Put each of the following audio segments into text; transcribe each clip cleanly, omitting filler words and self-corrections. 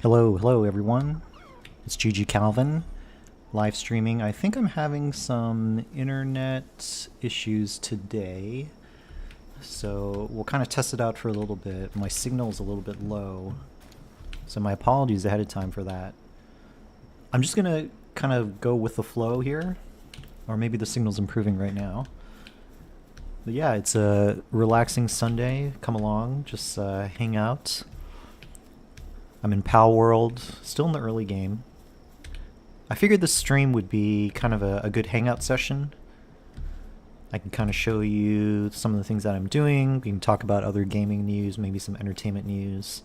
Hello everyone. It's GG Calvin, live streaming. I think I'm having some internet issues today, so we'll kind of test it out for a little bit. My signal's a little bit low, so my apologies ahead of time for that. I'm just gonna kind of go with the flow here, or maybe the signal's improving right now. But yeah, it's a relaxing Sunday. Come along, just hang out. I'm in Palworld, still in the early game. I figured this stream would be kind of a good hangout session. I can kind of show you some of the things that I'm doing. We can talk about other gaming news, maybe some entertainment news.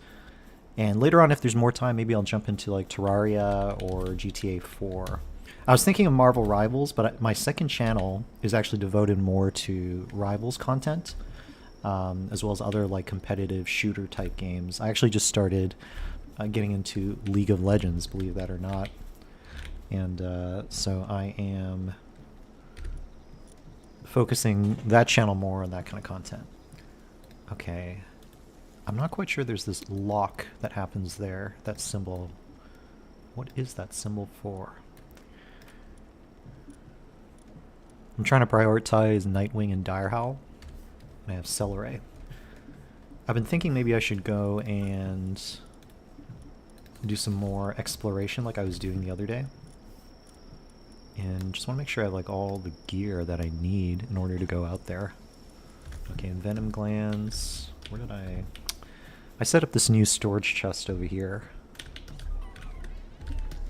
And later on, if there's more time, maybe I'll jump into like Terraria or GTA IV. I was thinking of Marvel Rivals, but my second channel is actually devoted more to Rivals content, as well as other like competitive shooter type games. I actually just started getting into League of Legends, believe that or not. And so I am focusing that channel more on that kind of content. Okay. I'm not quite sure there's this lock that happens there, that symbol. What is that symbol for? I'm trying to prioritize Nightwing and Direhowl. I have Celeray. I've been thinking maybe I should go and do some more exploration like I was doing the other day. And just want to make sure I have like all the gear that I need in order to go out there. Okay, Venom Glands. Where did I set up this new storage chest over here.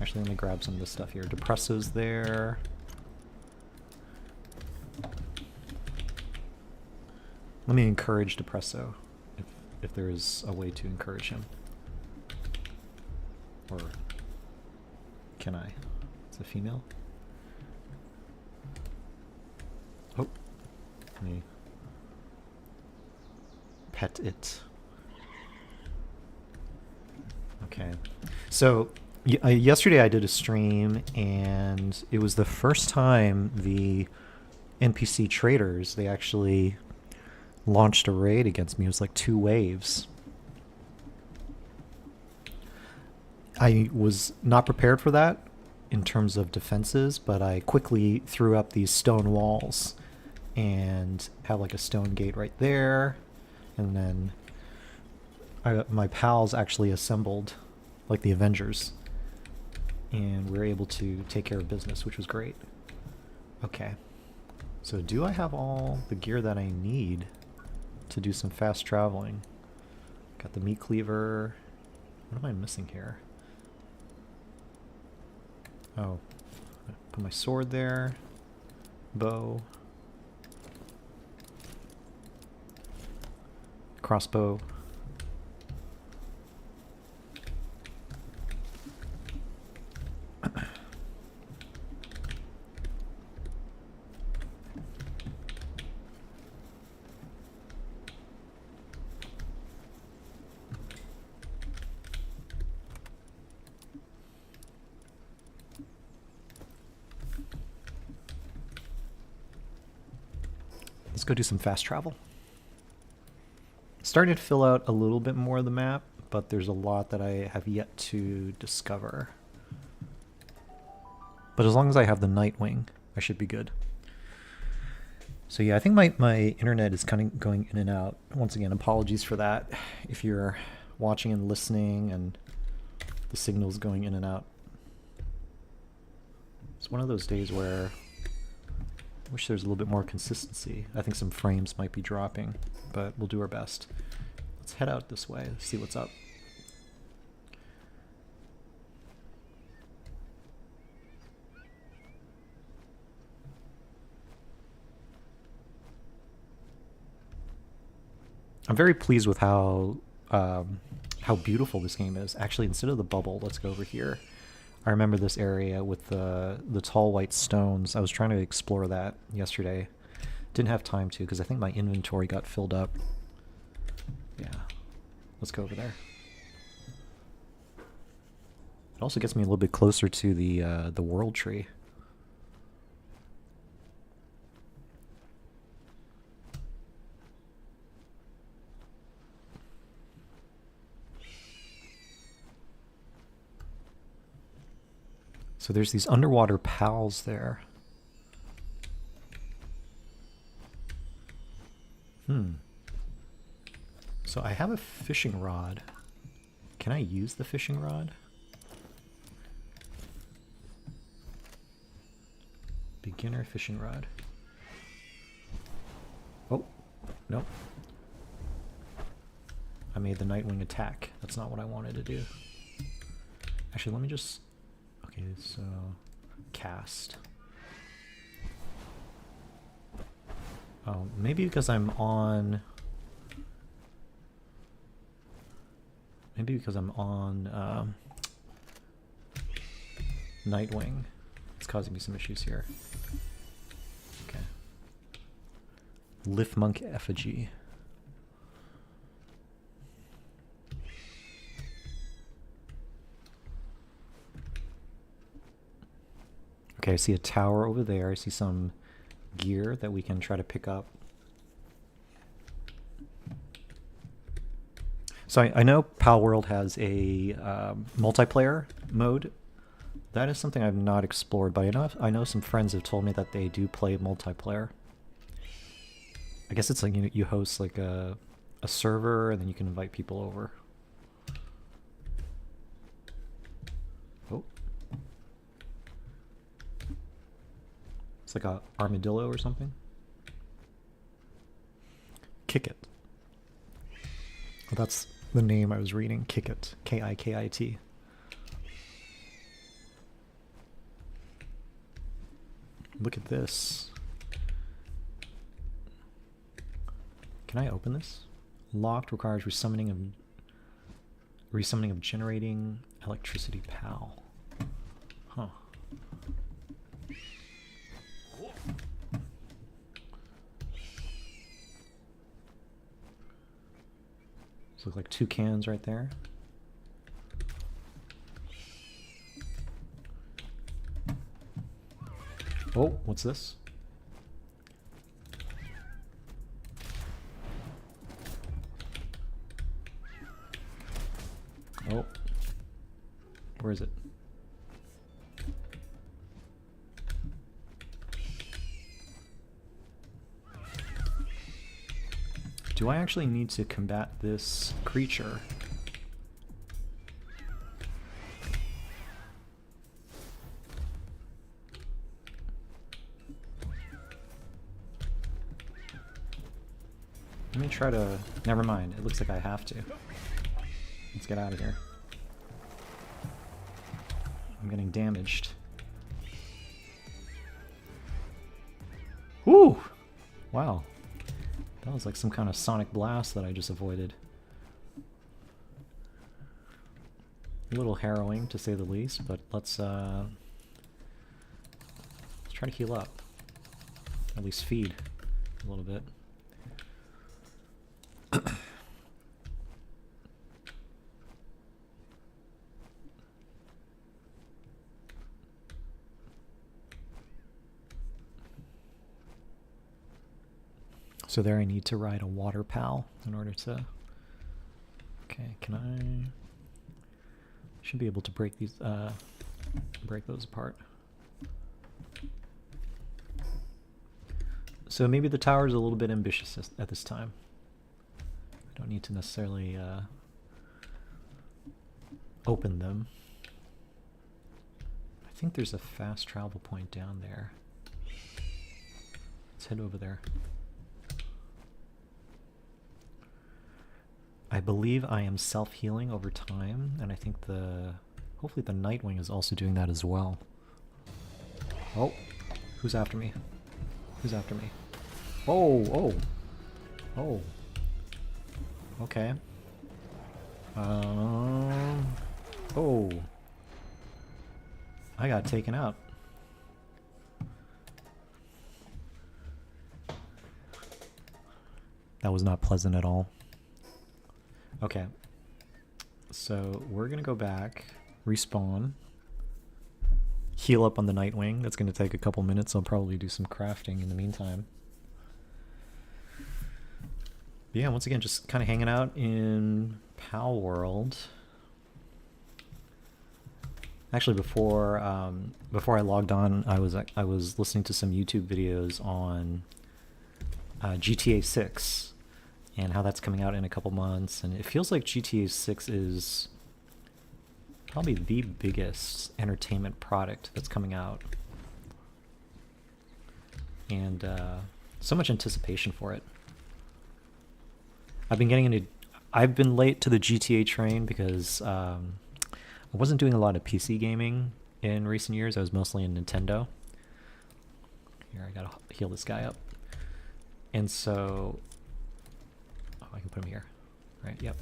Actually, let me grab some of this stuff here. Depresso's there. Let me encourage Depresso, if there is a way to encourage him. Or can I? It's a female. Oh, let me pet it. Okay, so yesterday I did a stream, and it was the first time the NPC traders, they actually launched a raid against me. It was like 2 waves. I was not prepared for that in terms of defenses, but I quickly threw up these stone walls and have like a stone gate right there, and then my pals actually assembled like the Avengers, and we were able to take care of business, which was great. Okay, so do I have all the gear that I need to do some fast traveling? Got the meat cleaver. What am I missing here? Oh, put my sword there. Bow. Crossbow. Let's go do some fast travel. Starting to fill out a little bit more of the map, but there's a lot that I have yet to discover. But as long as I have the Nightwing, I should be good. So yeah, I think my internet is kind of going in and out. Once again, apologies for that if you're watching and listening and the signal's going in and out. It's one of those days where I wish there's a little bit more consistency. I think some frames might be dropping, but we'll do our best. Let's head out this way, see what's up. I'm very pleased with how beautiful this game is. Actually, instead of the bubble, let's go over here. I remember this area with the tall white stones. I was trying to explore that yesterday. Didn't have time to because I think my inventory got filled up. Yeah, let's go over there. It also gets me a little bit closer to the world tree. So there's these underwater pals there. So I have a fishing rod. Can I use the fishing rod? Beginner fishing rod. Oh, nope. I made the Nightwing attack. That's not what I wanted to do. Actually, let me just... Okay, so... Cast. Oh, maybe because I'm on... Maybe because I'm on Nightwing. It's causing me some issues here. Okay. Liftmonk effigy. Okay, I see a tower over there. I see some gear that we can try to pick up. So I know Palworld has a multiplayer mode. That is something I've not explored, but I know some friends have told me that they do play multiplayer. I guess it's like you host like a server and then you can invite people over. Oh. It's like a armadillo or something. Kick it. Well, that's the name I was reading. Kick it. K-I-K-I-T. Look at this. Can I open this? Locked, requires resummoning of generating electricity PAL. Huh. These look like two cans right there. Oh, what's this? Oh. Where is it? Do I actually need to combat this creature? Let me try to... Never mind, it looks like I have to. Let's get out of here. I'm getting damaged. Woo! Wow. That was like some kind of sonic blast that I just avoided. A little harrowing, to say the least, but let's try to heal up. At least feed a little bit. So there I need to ride a water pal in order to... Okay, can I... Should be able to break these, break those apart. So maybe the tower is a little bit ambitious at this time. I don't need to necessarily open them. I think there's a fast travel point down there. Let's head over there. I believe I am self-healing over time, and I think hopefully the Nightwing is also doing that as well. Oh, who's after me? Who's after me? Oh, oh, oh. Okay. Oh. I got taken out. That was not pleasant at all. Okay, so we're gonna go back, respawn, heal up on the Nightwing. That's gonna take a couple minutes. I'll probably do some crafting in the meantime. But yeah, once again, just kind of hanging out in Palworld. Actually, before I logged on, I was listening to some YouTube videos on GTA 6 and how that's coming out in a couple months, and it feels like GTA 6 is probably the biggest entertainment product that's coming out, and so much anticipation for it. I've been late to the GTA train because I wasn't doing a lot of PC gaming in recent years. I was mostly in Nintendo. Here, I gotta heal this guy up. And so, oh, I can put him here, right? Yep.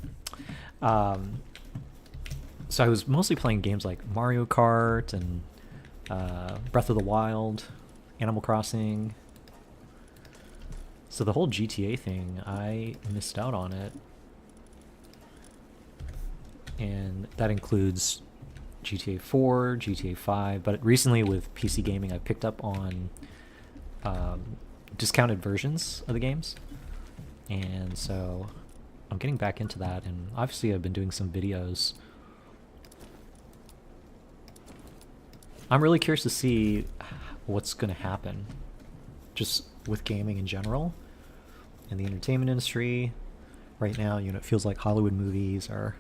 So I was mostly playing games like Mario Kart and Breath of the Wild, Animal Crossing. So the whole GTA thing, I missed out on it. And that includes GTA 4, GTA 5, but recently with PC gaming, I picked up on discounted versions of the games, and so I'm getting back into that, and obviously I've been doing some videos. I'm really curious to see what's going to happen just with gaming in general in the entertainment industry. Right now, you know, it feels like Hollywood movies are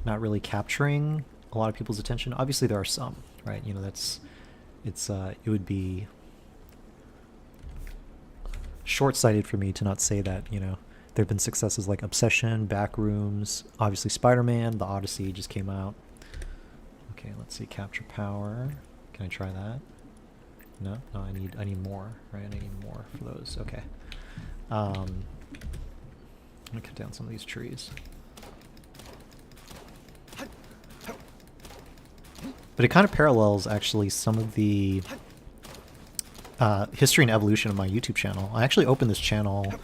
not really capturing a lot of people's attention. Obviously there are some, right? You know, it would be short-sighted for me to not say that, you know, there have been successes like Obsession, Backrooms, obviously Spider-Man, The Odyssey just came out. Okay, let's see, capture power. Can I try that? No, I need more, right? I need more for those. Okay. I'm gonna cut down some of these trees. But it kind of parallels actually some of the history and evolution of my YouTube channel. I actually opened this channel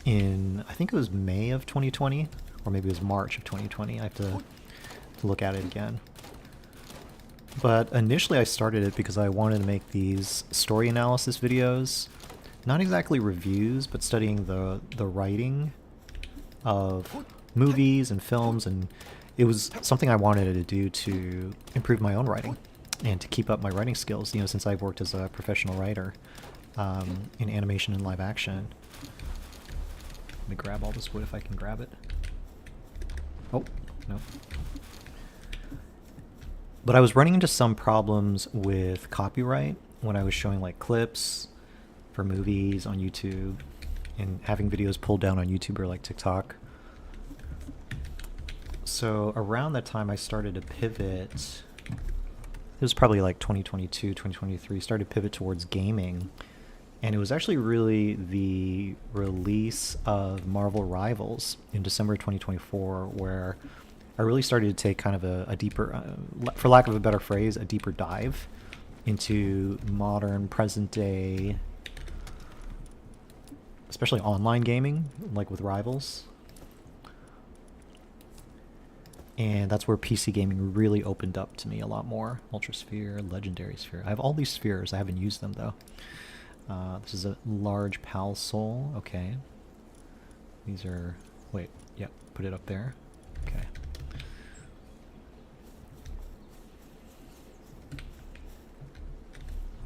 in, I think it was May of 2020, or maybe it was March of 2020. I have to look at it again. But initially I started it because I wanted to make these story analysis videos. Not exactly reviews, but studying the writing of movies and films, and it was something I wanted to do to improve my own writing and to keep up my writing skills, you know, since I've worked as a professional writer in animation and live action. Let me grab all this wood if I can grab it. Oh, no. But I was running into some problems with copyright when I was showing like clips for movies on YouTube and having videos pulled down on YouTube or like TikTok. So around that time I started to pivot. It was probably like 2022, 2023, started to pivot towards gaming. And it was actually really the release of Marvel Rivals in December 2024 where I really started to take kind of a deeper, for lack of a better phrase, a deeper dive into modern, present day, especially online gaming, like with Rivals. And that's where PC gaming really opened up to me a lot more. Ultra Sphere, Legendary Sphere. I have all these spheres. I haven't used them though. This is a large Pal Soul. Okay. These are... Wait. Yep. Put it up there. Okay.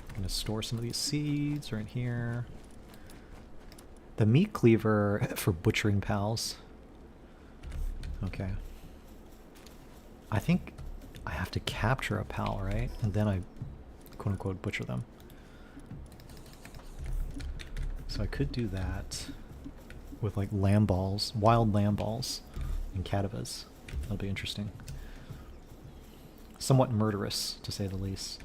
I'm going to store some of these seeds right here. The meat cleaver for butchering pals. Okay. I think I have to capture a pal, right? And then I quote-unquote butcher them. So I could do that with like lamb balls, wild lamb balls and cadavers. That'll be interesting. Somewhat murderous, to say the least.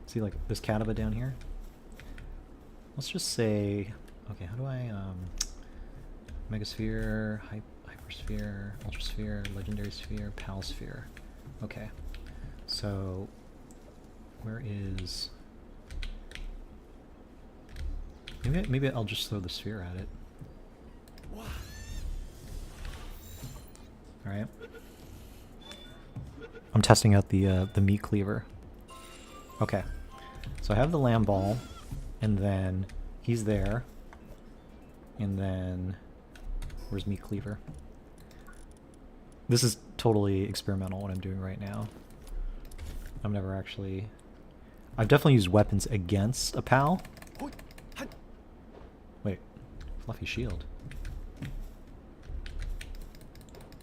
See like this cadaver down here? Let's just say, okay, how do I, Megasphere, Hypersphere, Ultrasphere, Legendary Sphere, Pal Sphere. Okay, so where is... Maybe I'll just throw the sphere at it. Alright. I'm testing out the meat cleaver. Okay, so I have the lamb ball, and then he's there, and then where's meat cleaver? This is totally experimental what I'm doing right now. I've never actually... I've definitely used weapons against a pal. Wait, fluffy shield.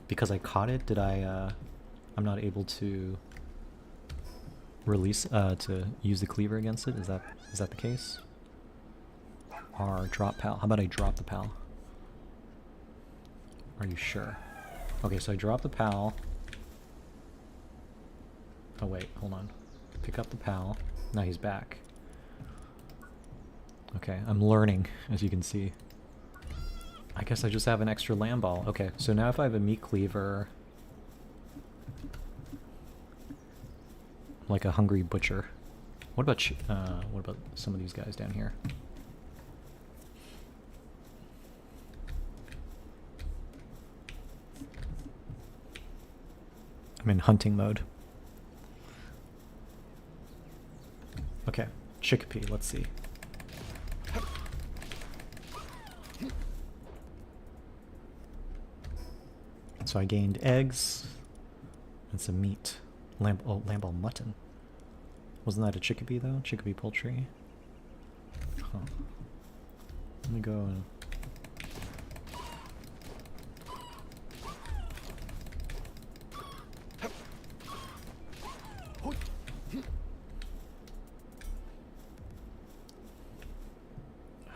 Because I caught it, did I, I'm not able to release, to use the cleaver against it? Is that the case? R, drop pal. How about I drop the pal? Are you sure? Okay, so I drop the pal. Oh wait, hold on. Pick up the pal. Now he's back. Okay, I'm learning, as you can see. I guess I just have an extra lamb ball. Okay, so now if I have a meat cleaver... like a hungry butcher. What about some of these guys down here? I'm in hunting mode. Okay, chickpea, let's see. So I gained eggs and some meat. Lamb ball mutton. Wasn't that a chickpea though? Chickpea poultry? Huh. Let me go and...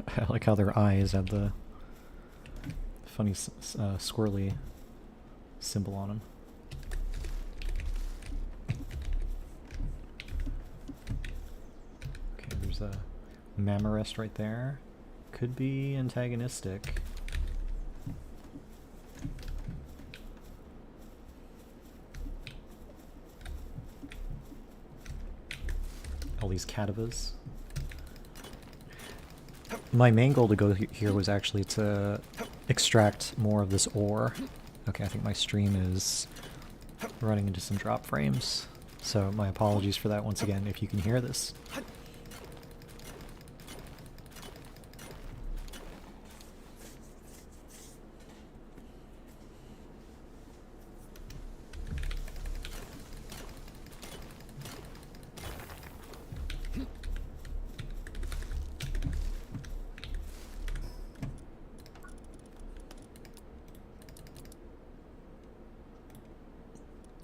I like how their eyes have the funny squirrely symbol on them. Okay, there's a Mamarest right there. Could be antagonistic. All these cadavers. My main goal to go here was actually to extract more of this ore. Okay, I think my stream is running into some drop frames, so my apologies for that once again if you can hear this.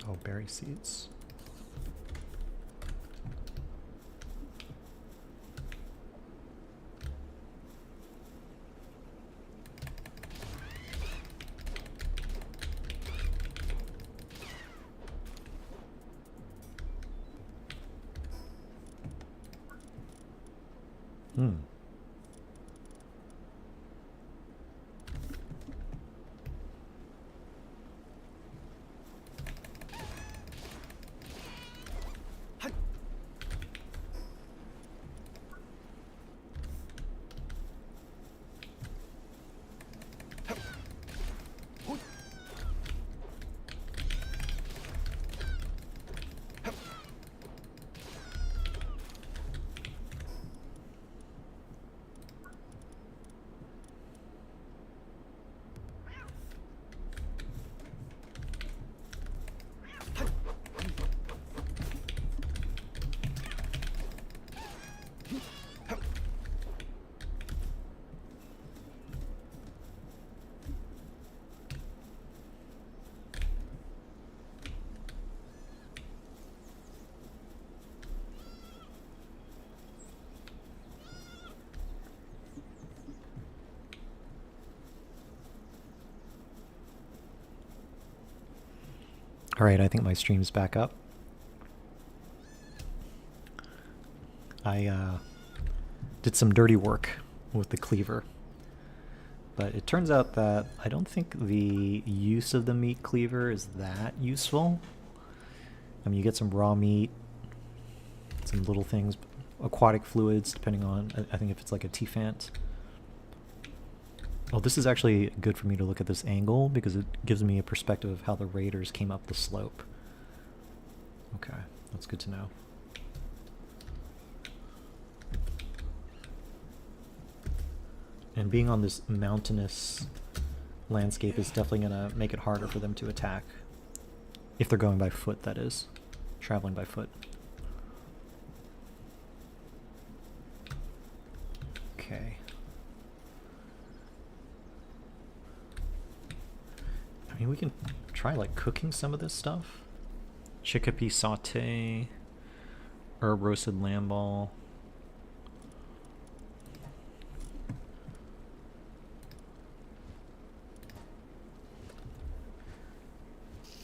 Oh, berry seeds. Hmm. Alright, I think my stream's back up. I did some dirty work with the cleaver. But it turns out that I don't think the use of the meat cleaver is that useful. I mean, you get some raw meat, some little things, aquatic fluids, depending on, I think if it's like a T-Fant. Oh, this is actually good for me to look at this angle because it gives me a perspective of how the raiders came up the slope. Okay, that's good to know. And being on this mountainous landscape is definitely going to make it harder for them to attack. If they're going by foot, that is. Traveling by foot. Okay. I mean, we can try like cooking some of this stuff. Chickpea saute, herb roasted lamb ball.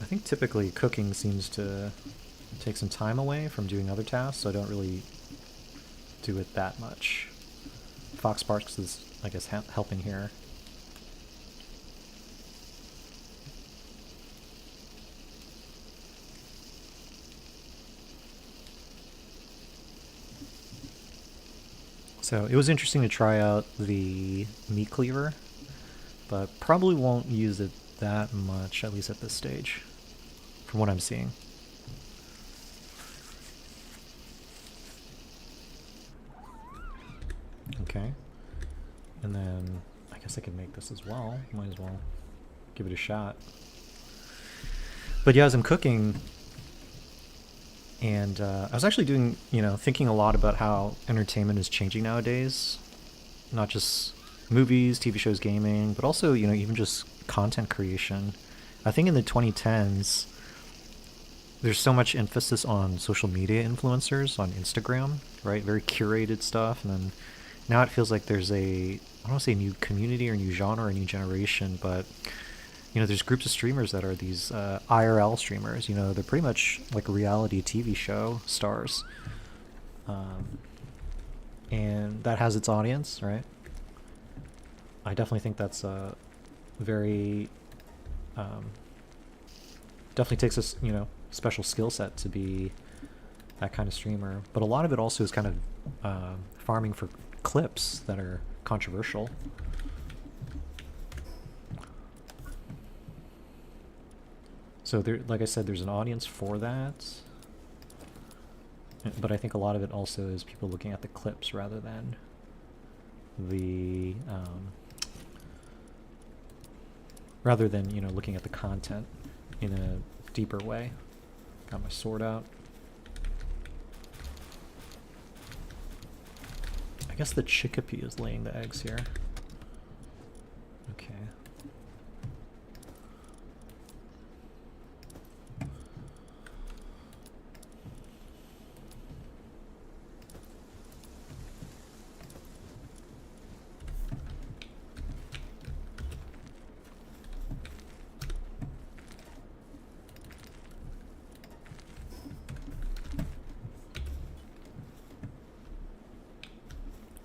I think typically cooking seems to take some time away from doing other tasks, so I don't really do it that much. Fox Sparks is, I guess, helping here. So it was interesting to try out the meat cleaver, but probably won't use it that much, at least at this stage, from what I'm seeing. Okay. And then I guess I could make this as well. Might as well give it a shot. But yeah, as I'm cooking, and I was actually doing, thinking a lot about how entertainment is changing nowadays. Not just movies, TV shows, gaming, but also, even just content creation. I think in the 2010s, there's so much emphasis on social media influencers on Instagram, right? Very curated stuff. And then now it feels like there's I don't want to say new community or new genre or new generation, but there's groups of streamers that are these IRL streamers. They're pretty much like reality TV show stars. And that has its audience, right? I definitely think that's a very... definitely takes a, special skill set to be that kind of streamer. But a lot of it also is kind of farming for clips that are controversial. So there, like I said, there's an audience for that, but I think a lot of it also is people looking at the clips rather than the looking at the content in a deeper way. Got my sword out. I guess the chickpea is laying the eggs here. Okay.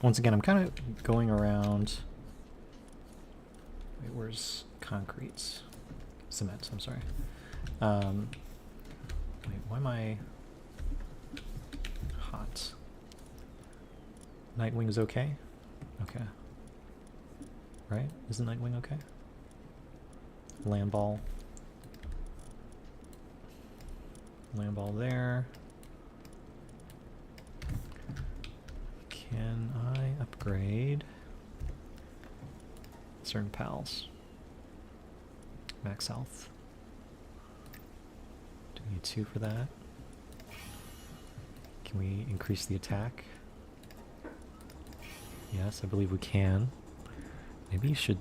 Once again, I'm kind of going around... Wait, where's concrete? Cement, I'm sorry. Wait, why am I hot? Nightwing's okay? Okay. Right? Isn't Nightwing okay? Land ball. Land ball there. Can I upgrade certain pals? Max health. Do we need 2 for that? Can we increase the attack? Yes, I believe we can. Maybe I should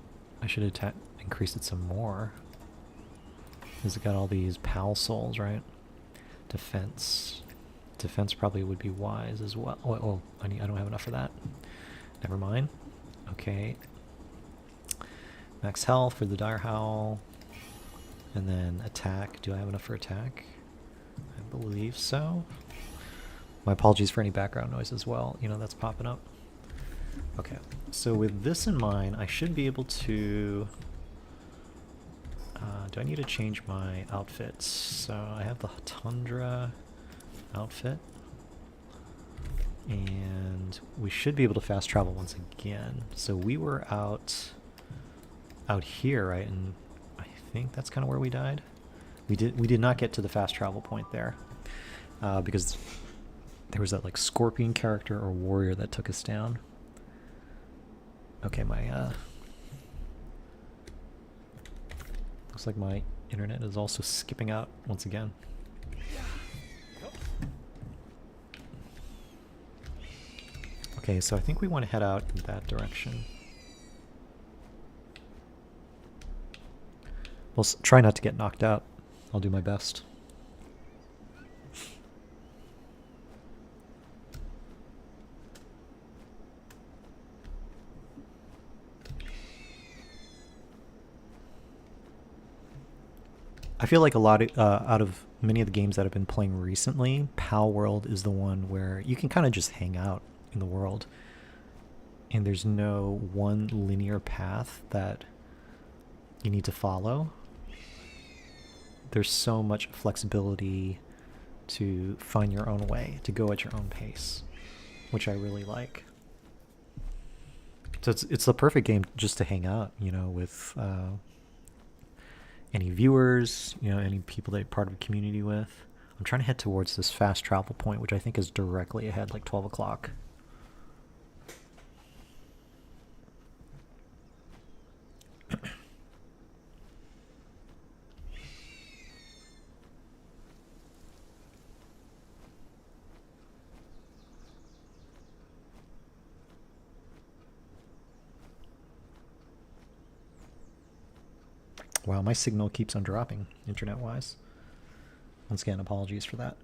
increase it some more. Because it got all these pal souls, right? Defense. Defense probably would be wise as well. Oh, I don't have enough for that. Never mind. Okay. Max health for the dire howl. And then attack. Do I have enough for attack? I believe so. My apologies for any background noise as well. That's popping up. Okay. So with this in mind, I should be able to... do I need to change my outfits? So I have the Tundra outfit, and we should be able to fast travel once again. So we were out here, right? And I think that's kind of where we died. We did not get to the fast travel point there because there was that like scorpion character or warrior that took us down. Okay, my looks like my internet is also skipping out once again. Okay, Okay, so I think we want to head out in that direction. We'll try not to get knocked out. I'll do my best. I feel like a lot out of many of the games that I've been playing recently, Palworld is the one where you can kind of just hang out in the world. And there's no one linear path that you need to follow. There's so much flexibility to find your own way, to go at your own pace, which I really like. So it's the perfect game just to hang out, you know, with any viewers, you know, any people that you're part of a community with. I'm trying to head towards this fast travel point, which I think is directly ahead, like 12 o'clock. Wow, my signal keeps on dropping, internet-wise. Once again, apologies for that.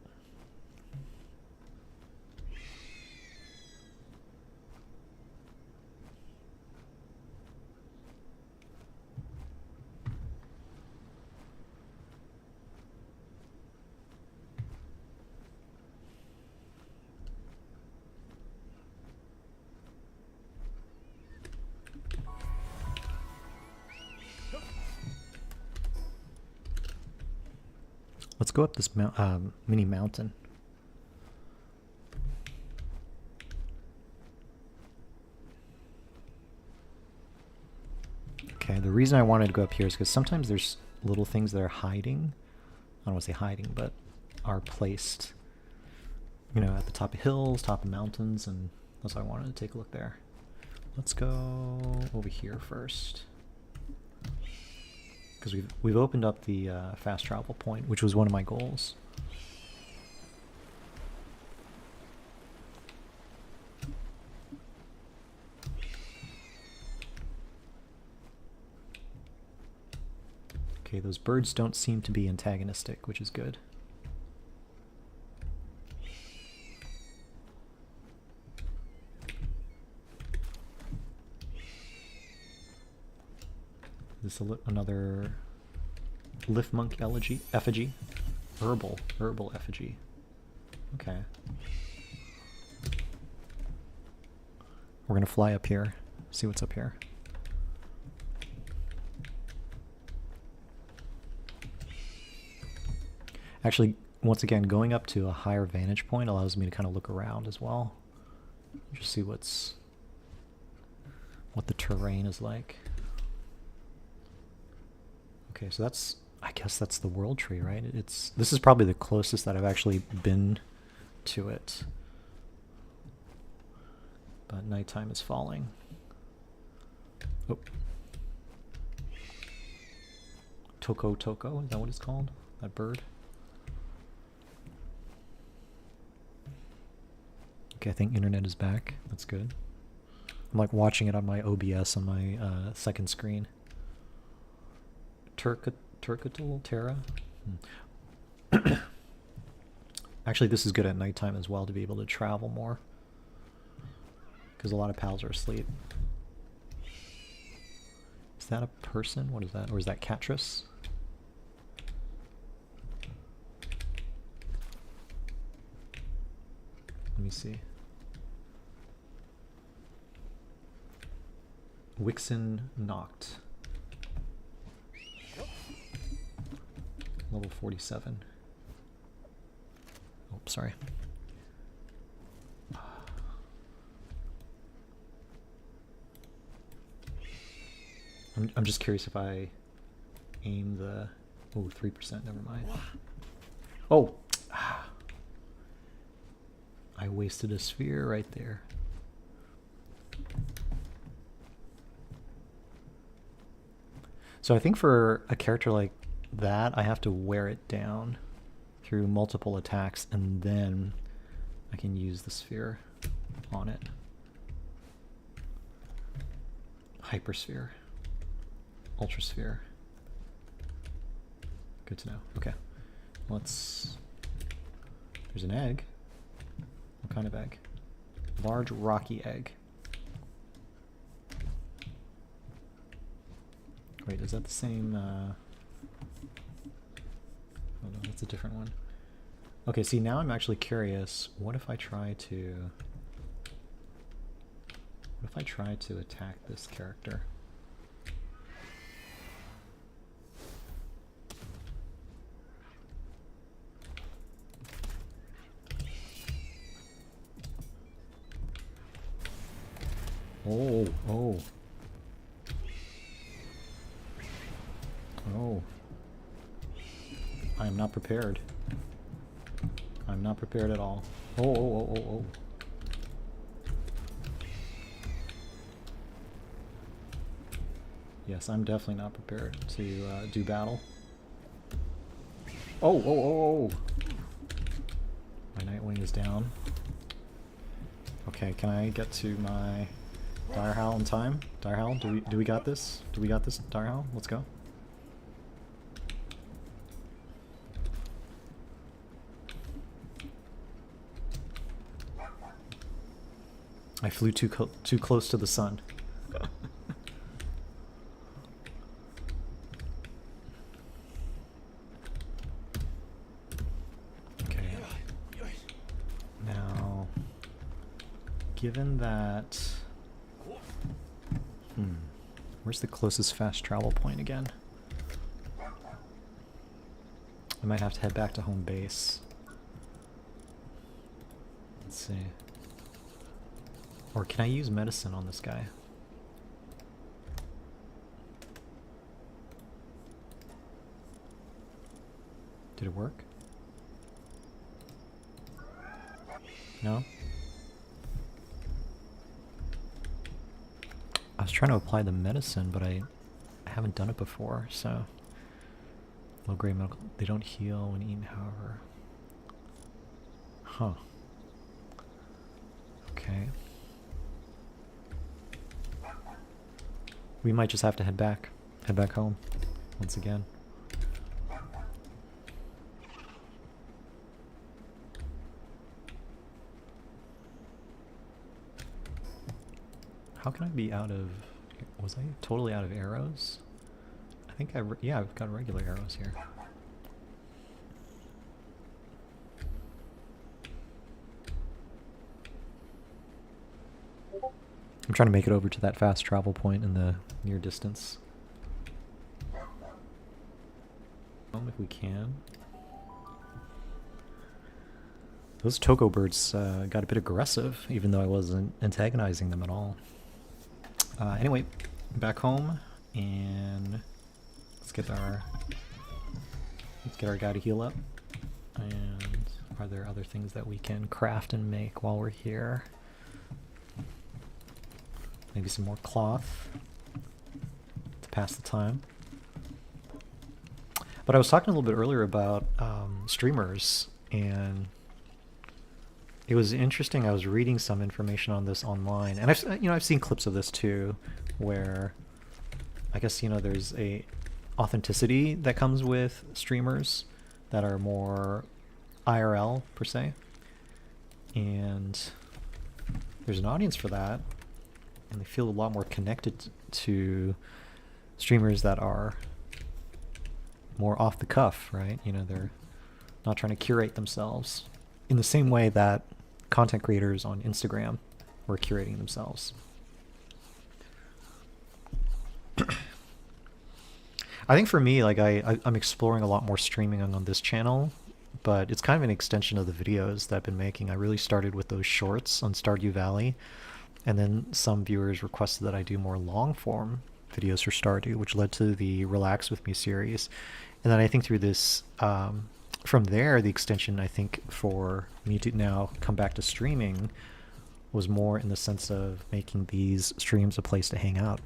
Let's go up this mini mountain. Okay, the reason I wanted to go up here is because sometimes there's little things that are hiding. I don't want to say hiding, but are placed, you know, at the top of hills, top of mountains, and that's why I wanted to take a look there. Let's go over here first, because we've opened up the fast travel point, which was one of my goals. Okay, those birds don't seem to be antagonistic, which is good. Is this another Lift Monk effigy? Herbal effigy. Okay. We're gonna fly up here, see what's up here. Actually, once again, going up to a higher vantage point allows me to kind of look around as well. Just see what the terrain is like. Okay, so that's, I guess that's the world tree, right? This is probably the closest that I've actually been to it. But nighttime is falling. Oh. Toko, is that what it's called? That bird? Okay, I think internet is back. That's good. I'm like watching it on my OBS on my second screen. Turcatal Terra? Actually, this is good at nighttime as well to be able to travel more, because a lot of pals are asleep. Is that a person? What is that? Or is that Catrus? Let me see. Wixen Noct. Level 47. Oh, sorry. I'm just curious if I aim the... Oh, 3%, never mind. Oh! I wasted a sphere right there. So I think for a character like that, I have to wear it down through multiple attacks, and then I can use the sphere on it. Hypersphere. Ultrasphere. Good to know. Okay. Let's... There's an egg. What kind of egg? Large rocky egg. Wait, is that the same... Oh no, that's a different one. Okay, see, now I'm actually curious. What if I try to... What if I try to attack this character? Oh, oh. Oh. I am not prepared. I'm not prepared at all. Oh, oh, oh, oh, oh. Yes, I'm definitely not prepared to do battle. Oh, oh, oh, oh! My Nightwing is down. Okay, can I get to my Dire Howl in time? Dire Howl, do we got this? Do we got this, Dire Howl? Let's go. I flew too close to the sun. Okay. Now, given that... Where's the closest fast travel point again? I might have to head back to home base. Let's see. Or can I use medicine on this guy? Did it work? No? I was trying to apply the medicine, but I haven't done it before, so... Low-grade medical... They don't heal when eaten, however. Huh. Okay. We might just have to head back home, once again. How can I be out of... Was I totally out of arrows? I think yeah, I've got regular arrows here. I'm trying to make it over to that fast travel point in the near distance. If we can. Those Togo birds got a bit aggressive, even though I wasn't antagonizing them at all. Anyway, back home, and let's get our guy to heal up. And are there other things that we can craft and make while we're here? Maybe some more cloth to pass the time. But I was talking a little bit earlier about streamers, and it was interesting. I was reading some information on this online, and I've seen clips of this too, where I guess there's a authenticity that comes with streamers that are more IRL per se, and there's an audience for that. And they feel a lot more connected to streamers that are more off the cuff, right? They're not trying to curate themselves in the same way that content creators on Instagram were curating themselves. I think for me, like I'm exploring a lot more streaming on this channel, but it's kind of an extension of the videos that I've been making. I really started with those shorts on Stardew Valley. And then some viewers requested that I do more long-form videos for Stardew, which led to the Relax With Me series. And then I think through this, from there, the extension, I think, for me to now come back to streaming was more in the sense of making these streams a place to hang out,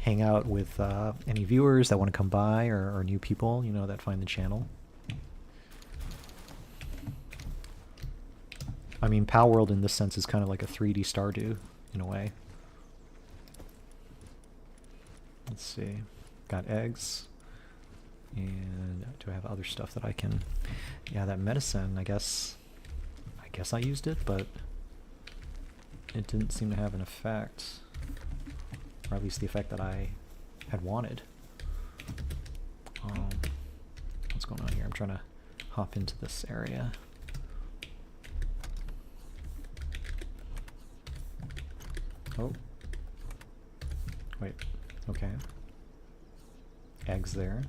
hang out with any viewers that want to come by or new people, that find the channel. I mean, Palworld in this sense is kind of like a 3D Stardew, in a way. Let's see. Got eggs. And do I have other stuff that I can... Yeah, that medicine, I guess I used it, but it didn't seem to have an effect. Or at least the effect that I had wanted. What's going on here? I'm trying to hop into this area. Oh. Wait. Okay. Eggs there.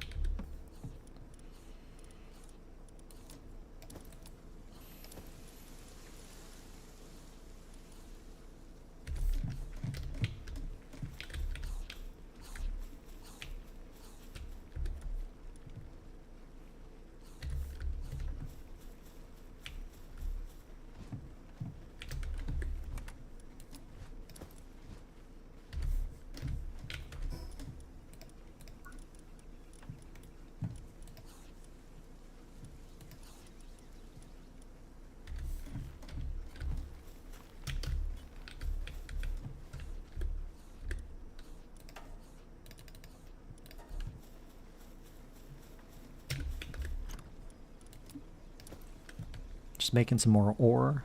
Just making some more ore.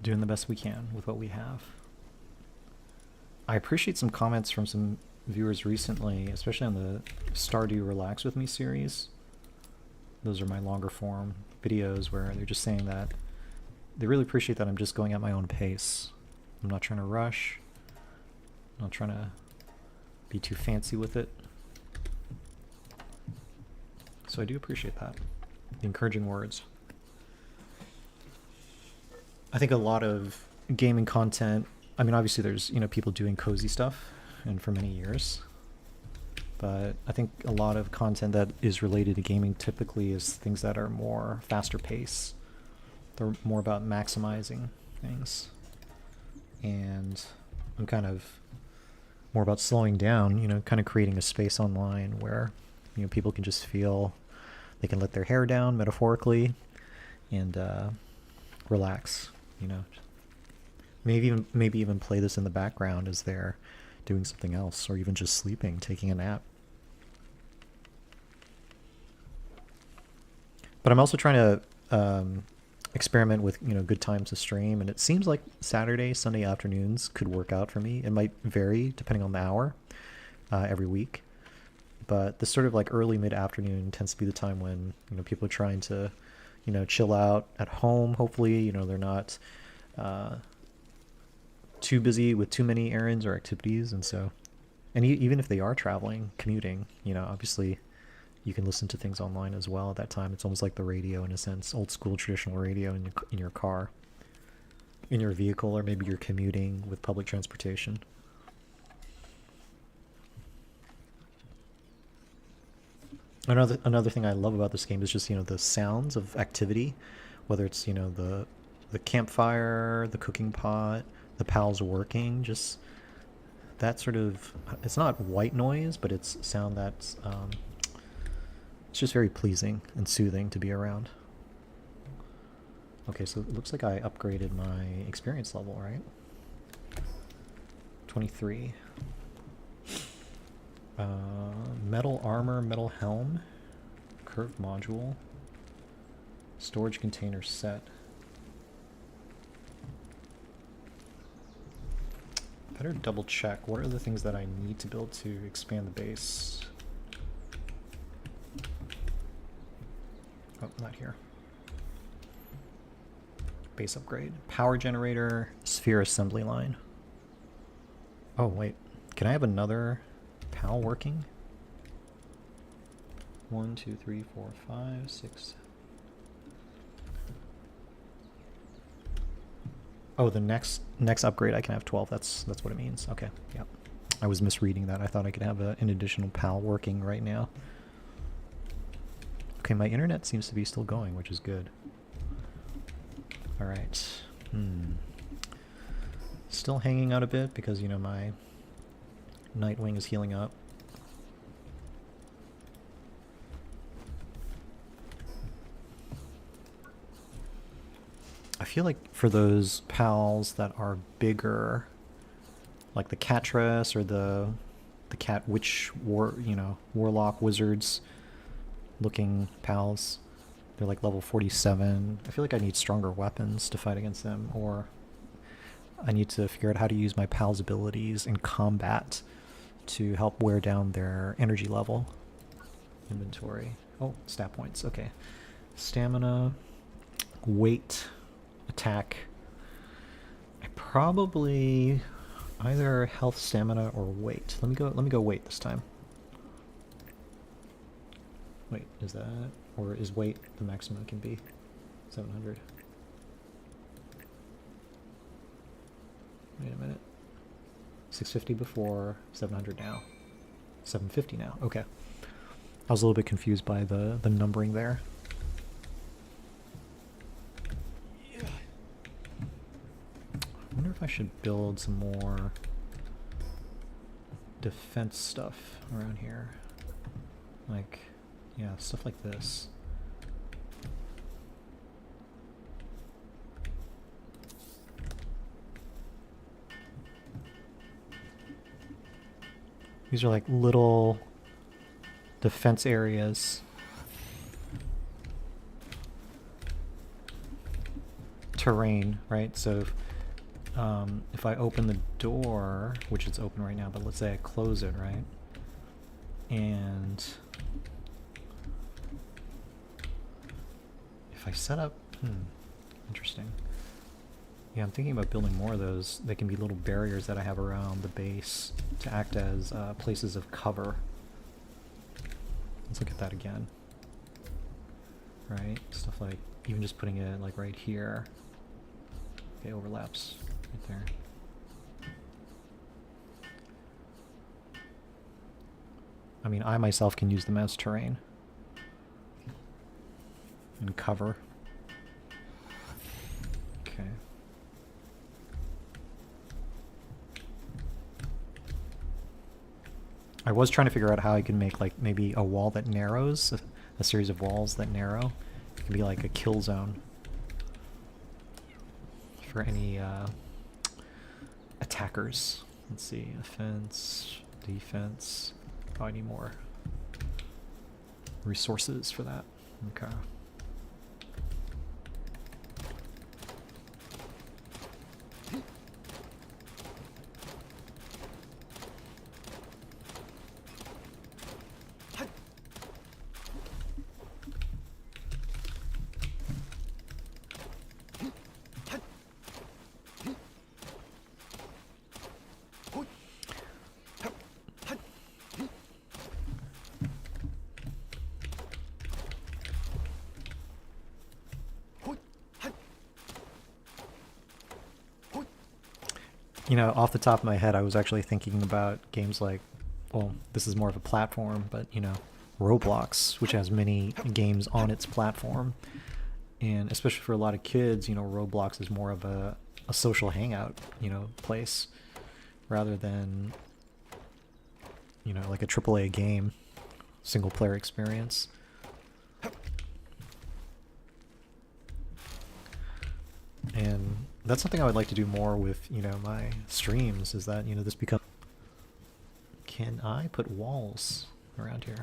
Doing the best we can with what we have. I appreciate some comments from some viewers recently, especially on the Stardew Relax With Me series. Those are my longer form videos where they're just saying that they really appreciate that I'm just going at my own pace. I'm not trying to rush. I'm not trying to be too fancy with it. So I do appreciate that. The encouraging words. I think a lot of gaming content, I mean, obviously there's, you know, people doing cozy stuff, and for many years. But I think a lot of content that is related to gaming typically is things that are more faster pace. They're more about maximizing things. And I'm kind of more about slowing down, you know, kind of creating a space online where, you know, people can just feel they can let their hair down metaphorically and relax, you know. Maybe even play this in the background as they're doing something else, or even just sleeping, taking a nap. But I'm also trying to experiment with, you know, good times to stream, and it seems like Saturday, Sunday afternoons could work out for me. It might vary depending on the hour every week, but this sort of like early mid-afternoon tends to be the time when, you know, people are trying to, you know, chill out at home. Hopefully, you know, they're not too busy with too many errands or activities, and so, and even if they are traveling, commuting, you know, obviously you can listen to things online as well at that time. It's almost like the radio in a sense, old school traditional radio in your car, in your vehicle, or maybe you're commuting with public transportation. Another thing I love about this game is just, you know, the sounds of activity, whether it's, you know, the campfire, the cooking pot, the pals working, just that sort of, it's not white noise, but it's sound that's it's just very pleasing and soothing to be around. Okay, so it looks like I upgraded my experience level, right? 23. Metal armor, metal helm, curved module, storage container set. Better double check. What are the things that I need to build to expand the base? Oh, not here. Base upgrade. Power generator, sphere assembly line. Oh, wait. Can I have another PAL working? 1, 2, 3, 4, 5, 6. Oh, the next upgrade I can have 12. That's what it means. Okay, yeah. I was misreading that. I thought I could have an additional PAL working right now. Okay, my internet seems to be still going, which is good. All right. Still hanging out a bit because, you know, my Nightwing is healing up. I feel like for those pals that are bigger, like the Catress or the the cat witch warlock wizards looking pals. They're like level 47. I feel like I need stronger weapons to fight against them, or I need to figure out how to use my pals' abilities in combat to help wear down their energy level. Inventory. Oh, stat points. Okay. Stamina, weight, attack. I probably either health, stamina, or weight. Let me go weight this time. Wait, is that, or is weight the maximum it can be? 700. Wait a minute. 650 before, 700 now. 750 now. Okay. I was a little bit confused by the numbering there. I wonder if I should build some more defense stuff around here. Like, yeah, stuff like this. These are like little defense areas. Terrain, right? So if I open the door, which it's open right now, but let's say I close it, right? And if I set up, interesting. Yeah, I'm thinking about building more of those. They can be little barriers that I have around the base to act as places of cover. Let's look at that again. Right, stuff like even just putting it like right here. Okay, overlaps right there. I mean, I myself can use them as terrain and cover. Okay. I was trying to figure out how I can make like maybe a wall that narrows, a series of walls that narrow. It can be like a kill zone for any attackers. Let's see, offense, defense. Oh, I need more resources for that. Okay. You know, off the top of my head, I was actually thinking about games like, well, this is more of a platform, but, you know, Roblox, which has many games on its platform. And especially for a lot of kids, you know, Roblox is more of a social hangout, you know, place rather than, you know, like a AAA game, single player experience. And that's something I would like to do more with, you know, my streams, is that, you know, this becomes... Can I put walls around here?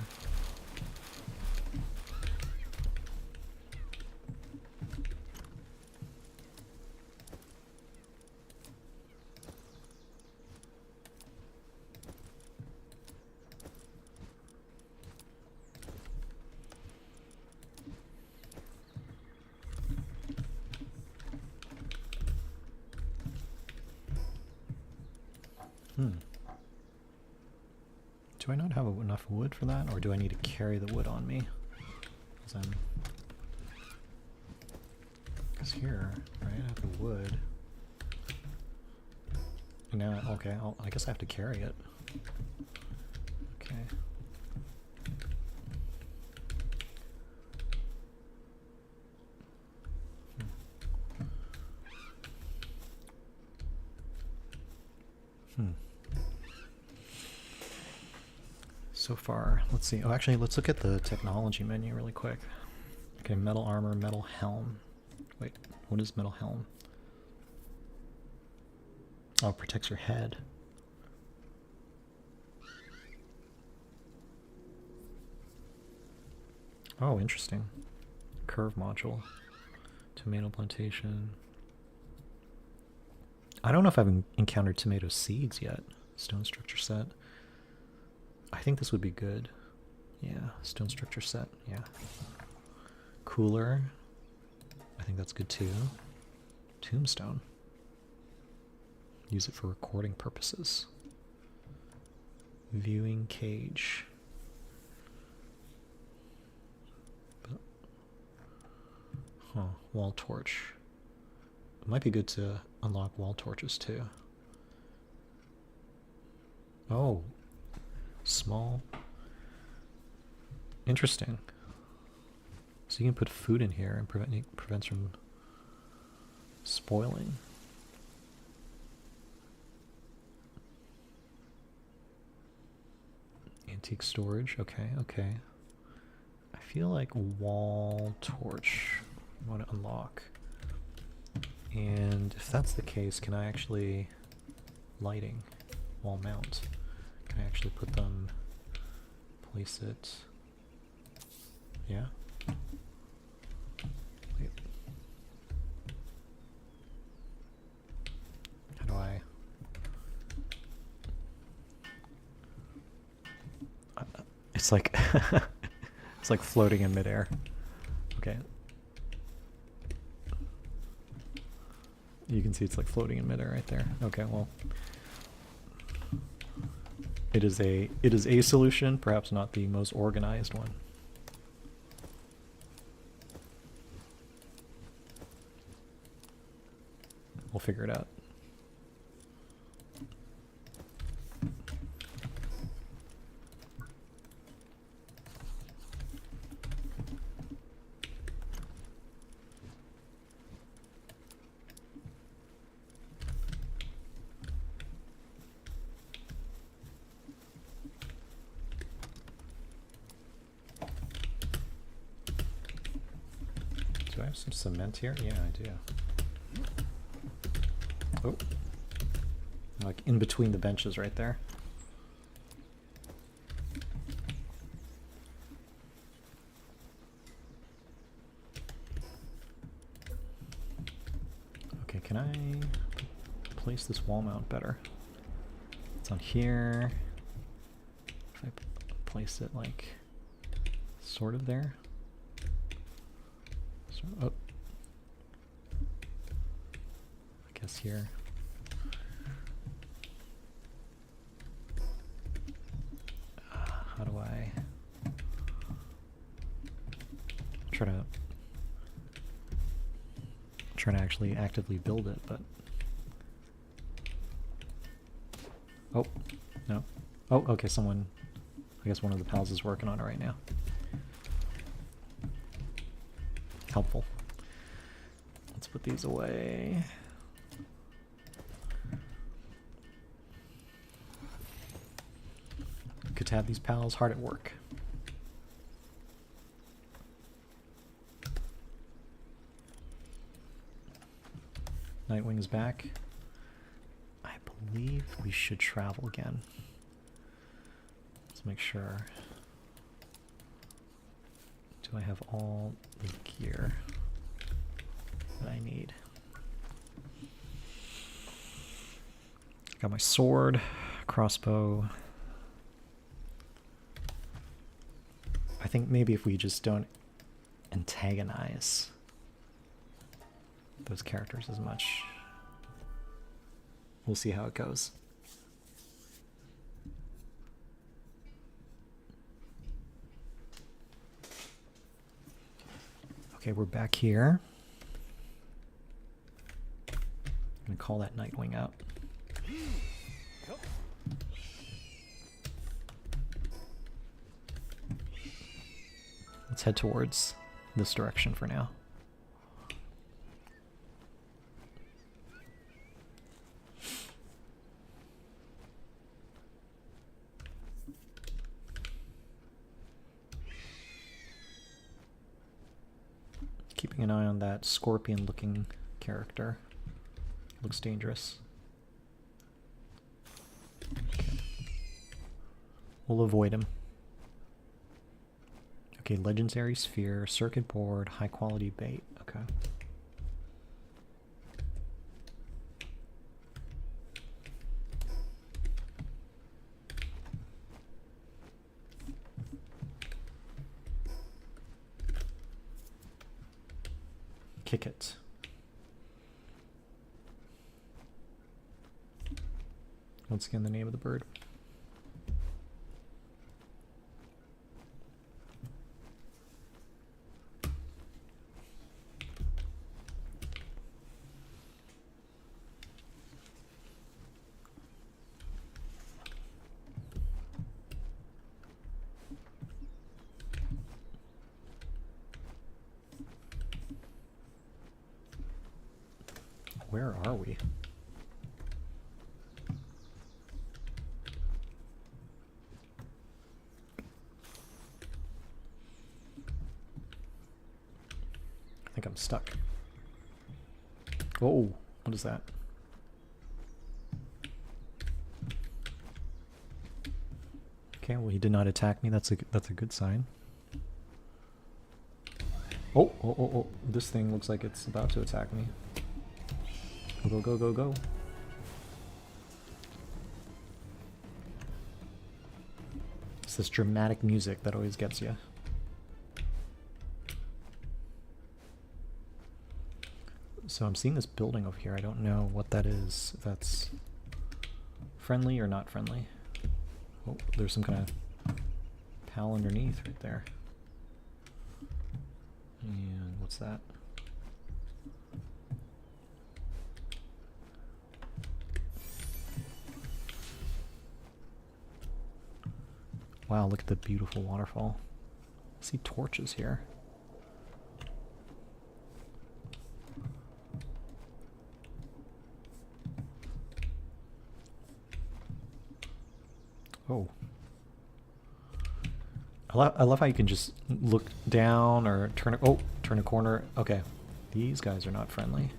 Do I not have enough wood for that, or do I need to carry the wood on me? Because here, right, I have the wood. And now, okay, I guess I have to carry it. Okay. So far, let's see. Oh, actually, let's look at the technology menu really quick. Okay, metal armor, metal helm. Wait, what is metal helm? Oh, it protects your head. Oh, interesting. Curve module. Tomato plantation. I don't know if I've encountered tomato seeds yet. Stone structure set. I think this would be good. Yeah, stone structure set. Yeah. Cooler. I think that's good too. Tombstone. Use it for recording purposes. Viewing cage. Huh, wall torch. It might be good to unlock wall torches too. Oh, small. Interesting. So you can put food in here and prevents from spoiling. Antique storage. Okay, okay. I feel like wall torch. I want to unlock. And if that's the case, can I actually lighting wall mount? Can I actually put them, place it? Yeah. Wait. How do I? It's like it's like floating in midair. Okay. You can see it's like floating in midair right there. Okay, well, it is a solution, perhaps not the most organized one. We'll figure it out. Do I have some cement here? Yeah, I do. Oh. Like in between the benches right there. Okay, can I place this wall mount better? It's on here. If I place it like sort of there. Oh, I guess here. How do I try to actually actively build it? But oh no, oh okay. Someone, I guess one of the pals is working on it right now. Helpful. Let's put these away. Good to have these pals hard at work. Nightwing is back. I believe we should travel again. Let's make sure. Do I have all the gear that I need? Got my sword, crossbow. I think maybe if we just don't antagonize those characters as much, we'll see how it goes. Okay, we're back here. I'm gonna call that Nightwing out. Let's head towards this direction for now. Keeping an eye on that scorpion-looking character. Looks dangerous. Okay. We'll avoid him. Okay, legendary sphere, circuit board, high quality bait. Okay. Kick it. Once again, the name of the bird. Where are we? I think I'm stuck. Whoa, what is that? Okay, well he did not attack me. That's a good sign. Oh, this thing looks like it's about to attack me. Go, go, go, go. It's this dramatic music that always gets you. So I'm seeing this building over here. I don't know what that is. If that's friendly or not friendly. Oh, there's some kind of pal underneath right there. And what's that? Wow, look at the beautiful waterfall. I see torches here. Oh. I love how you can just look down or turn a corner. Okay. These guys are not friendly.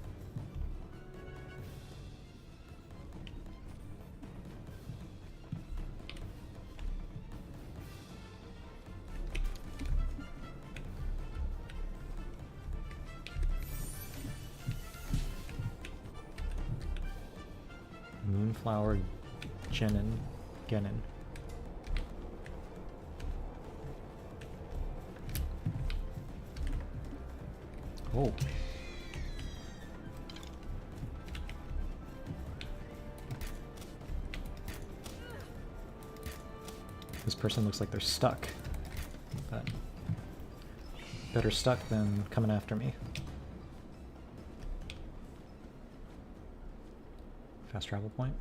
Moonflower Genin. Oh. This person looks like they're stuck. But better stuck than coming after me. Fast travel point.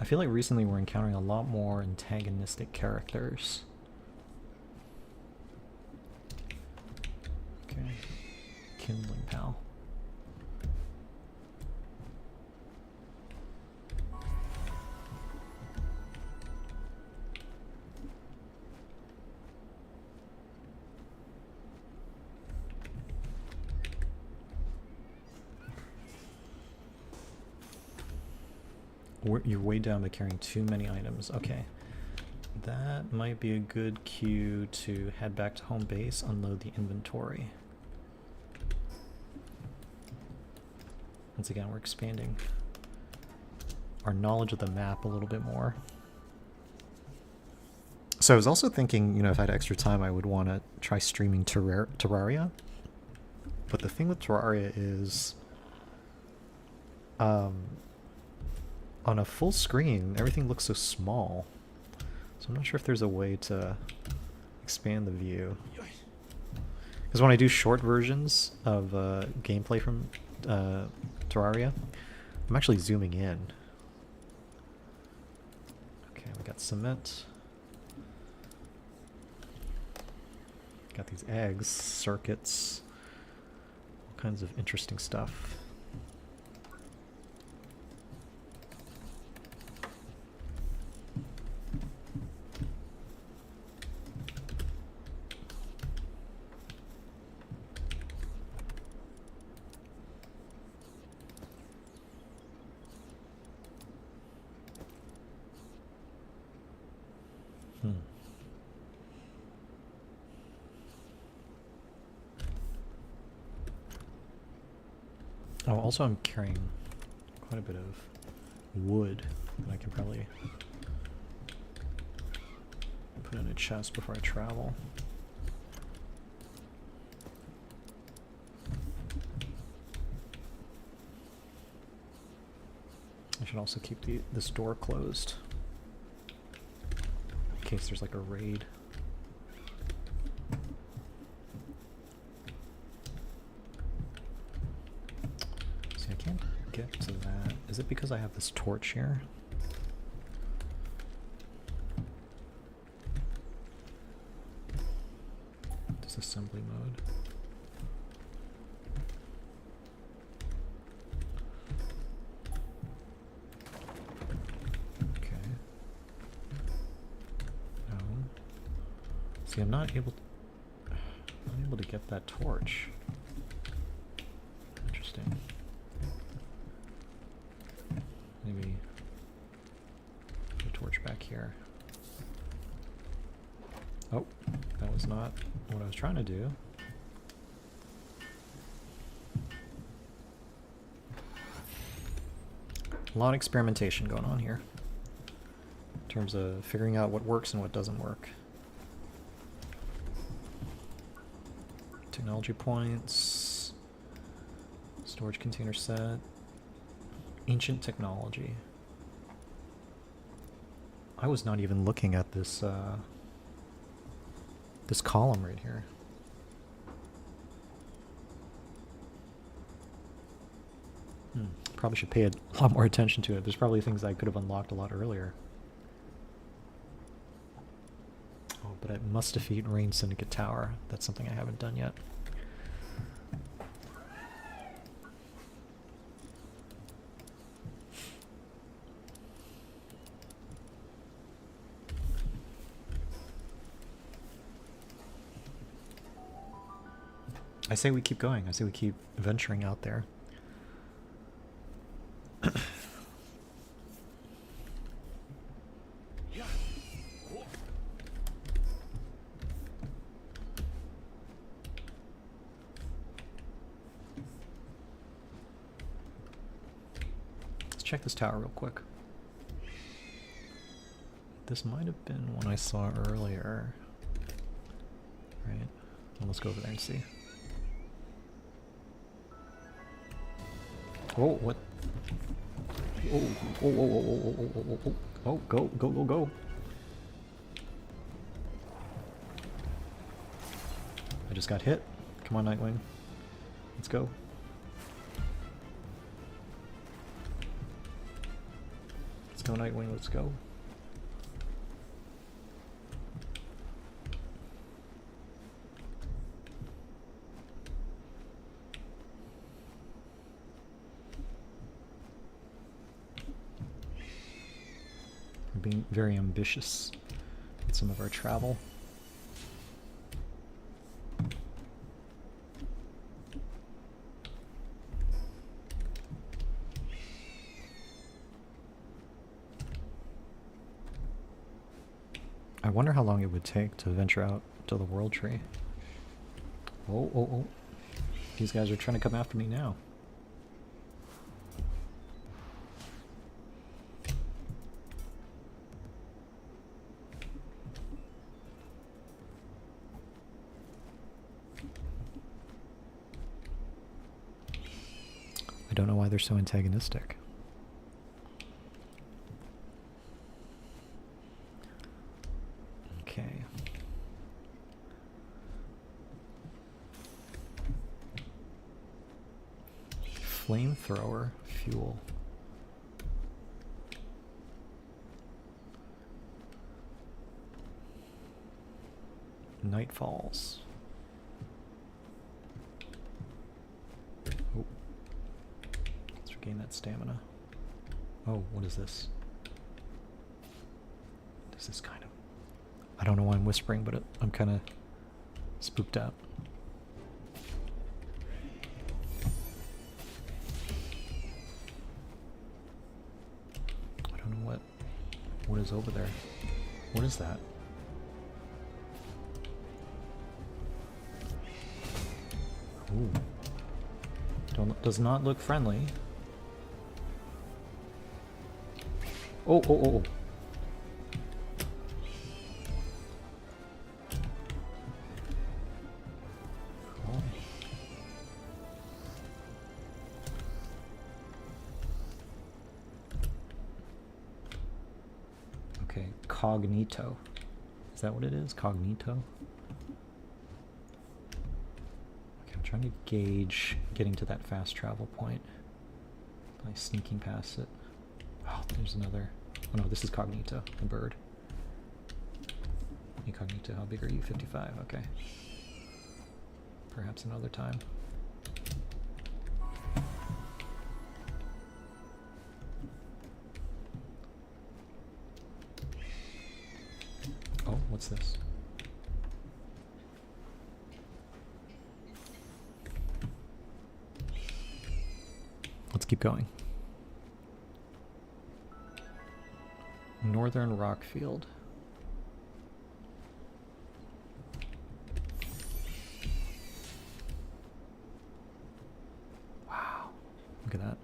I feel like recently we're encountering a lot more antagonistic characters. Okay. Kindling pal. You're way down by carrying too many items. Okay. That might be a good cue to head back to home base, unload the inventory. Once again, we're expanding our knowledge of the map a little bit more. So I was also thinking, you know, if I had extra time, I would want to try streaming Terraria. But the thing with Terraria is, on a full screen, everything looks so small. So I'm not sure if there's a way to expand the view. Because when I do short versions of gameplay from Terraria, I'm actually zooming in. Okay, we got cement. Got these eggs, circuits, all kinds of interesting stuff. Oh, also I'm carrying quite a bit of wood that I can probably put in a chest before I travel. I should also keep this door closed in case there's like a raid. See, I can't get to that. Is it because I have this torch here? Disassembly mode. See, I'm not able to get that torch. Interesting. Maybe the torch back here. Oh, that was not what I was trying to do. A lot of experimentation going on here in terms of figuring out what works and what doesn't work. Technology points, storage container set, ancient technology. I was not even looking at this this column right here. Probably should pay a lot more attention to it. There's probably things I could have unlocked a lot earlier. Oh, but I must defeat Rain Syndicate Tower. That's something I haven't done yet. I say we keep going. I say we keep venturing out there. Check this tower real quick. This might have been one I saw earlier. Right. Well, let's go over there and see. Oh, what? Oh, oh, oh, oh, oh, oh, oh, oh, oh, go, go, go, go. I just got hit. Come on, Nightwing. Let's go. Let's go, Nightwing, let's go. We're being very ambitious with some of our travel. I wonder how long it would take to venture out to the World Tree. Oh, oh, oh. These guys are trying to come after me now. I don't know why they're so antagonistic. Okay. Flamethrower fuel. Night Falls. Oh. Let's regain that stamina. Oh, what is this? What is this kind of... I don't know why I'm whispering, but I'm kind of spooked out. I don't know what is over there. What is that? Ooh. Does not look friendly. Oh, oh, oh, oh. Cool. Okay, cognito. Is that what it is? Cognito? Okay, I'm trying to gauge getting to that fast travel point by sneaking past it. Oh, there's another. Oh no, this is Cognito, the bird. Incognito, how big are you? 55, okay. Perhaps another time. Oh, what's this? Let's keep going. Northern Rockfield. Wow, look at that.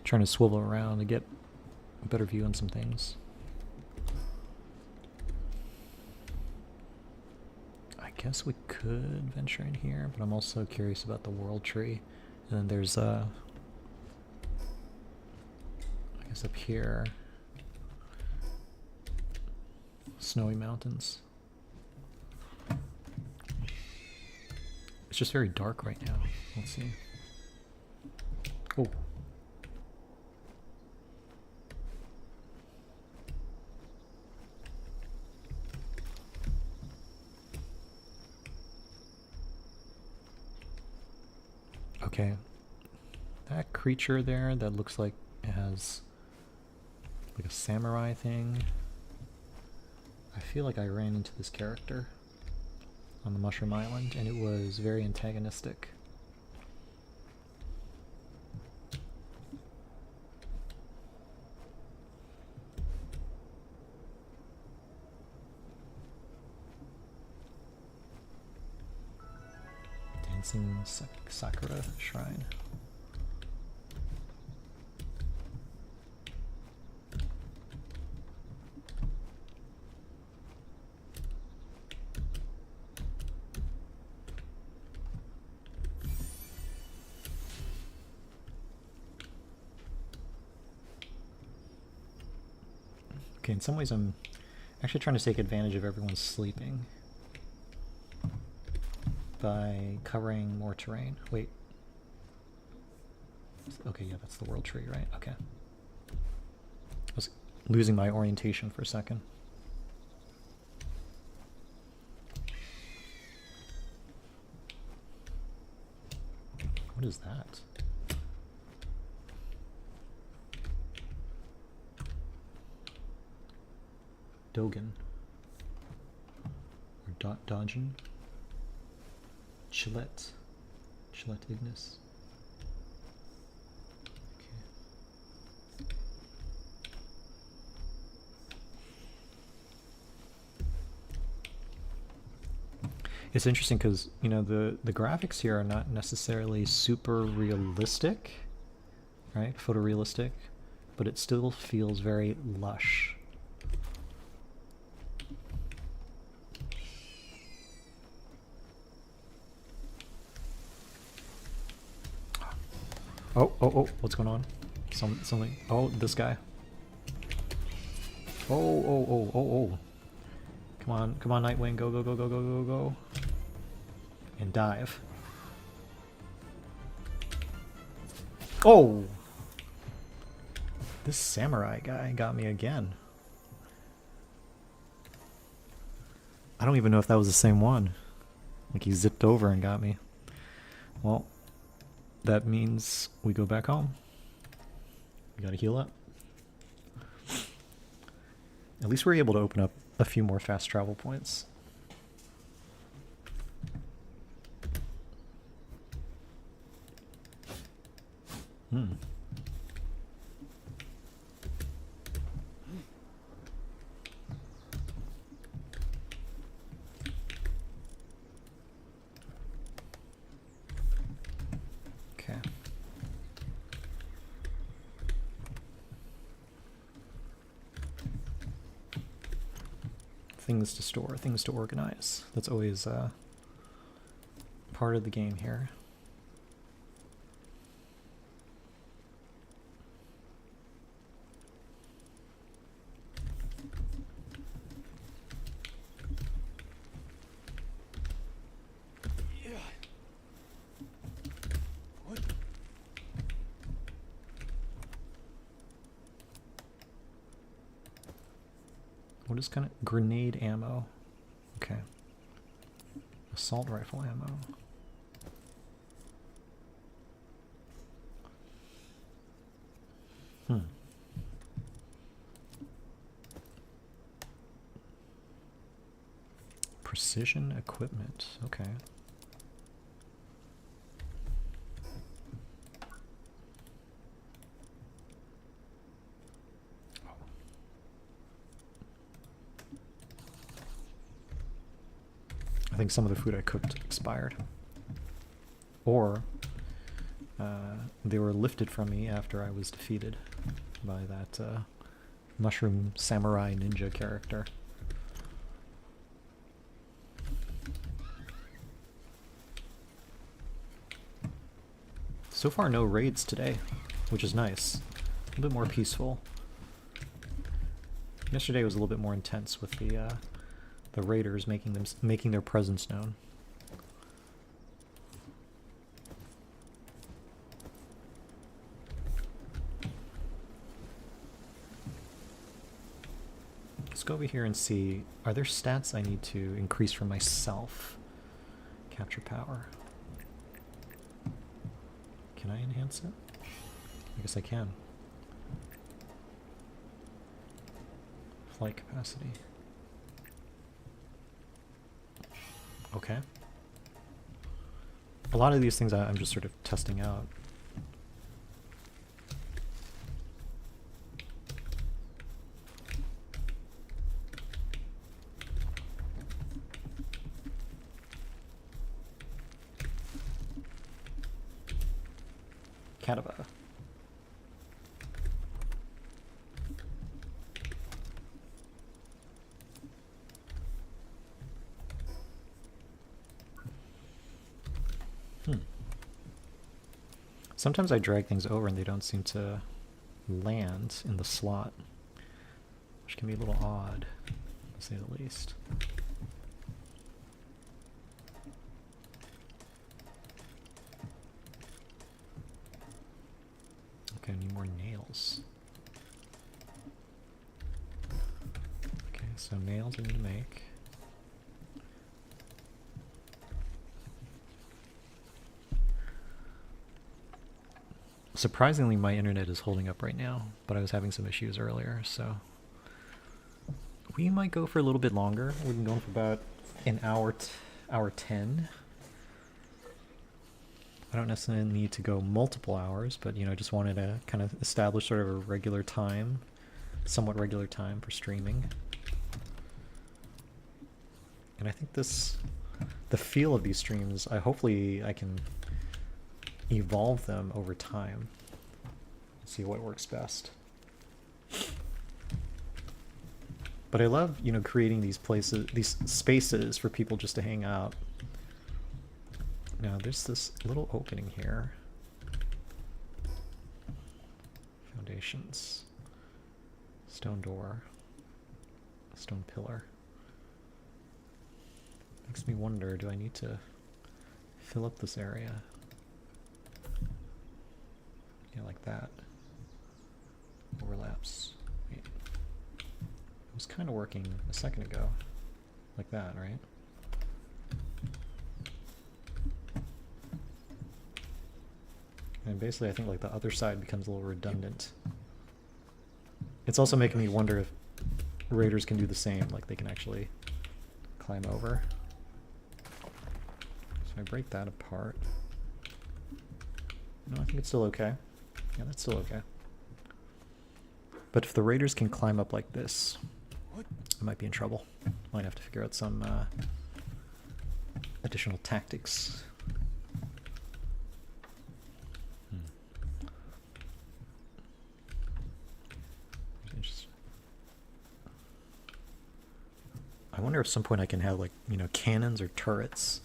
Trying to swivel around to get a better view on some things. I guess we could venture in here, but I'm also curious about the world tree. And then there's I guess up here, snowy mountains. It's just very dark right now. Let's see. Oh. Okay, that creature there that looks like it has like a samurai thing. I feel like I ran into this character on the Mushroom Island and it was very antagonistic. Sakura Shrine. Okay, in some ways I'm actually trying to take advantage of everyone's sleeping by covering more terrain. Wait. Okay, yeah, that's the world tree, right? Okay. I was losing my orientation for a second. What is that? Dogen. Or Dodgen. Chillet. Chillet Ignis. Okay. It's interesting because, you know, the graphics here are not necessarily super realistic, right? Photorealistic, but it still feels very lush. Oh, oh, oh, what's going on? Something. Oh, this guy. Oh, oh, oh, oh, oh. Come on, Nightwing. Go, go, go, go, go, go, go. And dive. Oh! This samurai guy got me again. I don't even know if that was the same one. Like he zipped over and got me. Well, that means we go back home. We gotta heal up. At least we're able to open up a few more fast travel points. Hmm. Okay. Things to store, things to organize. That's always part of the game here. What is kind of grenade ammo? Okay. Assault rifle ammo. Hmm. Precision equipment. Okay. I think some of the food I cooked expired. Or they were lifted from me after I was defeated by that mushroom samurai ninja character. So far no raids today, which is nice. A little bit more peaceful. Yesterday was a little bit more intense with the raiders making their presence known. Let's go over here and see, are there stats I need to increase for myself? Capture power. Can I enhance it? I guess I can. Flight capacity. Okay. A lot of these things I'm just sort of testing out. Cataba. Sometimes I drag things over and they don't seem to land in the slot, which can be a little odd, to say the least. Okay, I need more nails. Okay, so nails I need to make. Surprisingly, my internet is holding up right now, but I was having some issues earlier, so we might go for a little bit longer. We've been going for about an hour, hour 10. I don't necessarily need to go multiple hours, but you know, just wanted to kind of establish sort of a regular time, somewhat regular time for streaming. And I think the feel of these streams, hopefully I can evolve them over time, see what works best. But I love, you know, creating these places, these spaces for people just to hang out. Now there's this little opening here. Foundations. Stone door. Stone pillar. Makes me wonder, do I need to fill up this area? Yeah, like that. Overlaps. Wait. It was kind of working a second ago. Like that, right? And basically I think like the other side becomes a little redundant. It's also making me wonder if raiders can do the same, like they can actually climb over. So I break that apart. No, I think it's still okay. Yeah, that's still okay. But if the raiders can climb up like this, I might be in trouble. Might have to figure out some additional tactics. I wonder if at some point I can have, like, you know, cannons or turrets.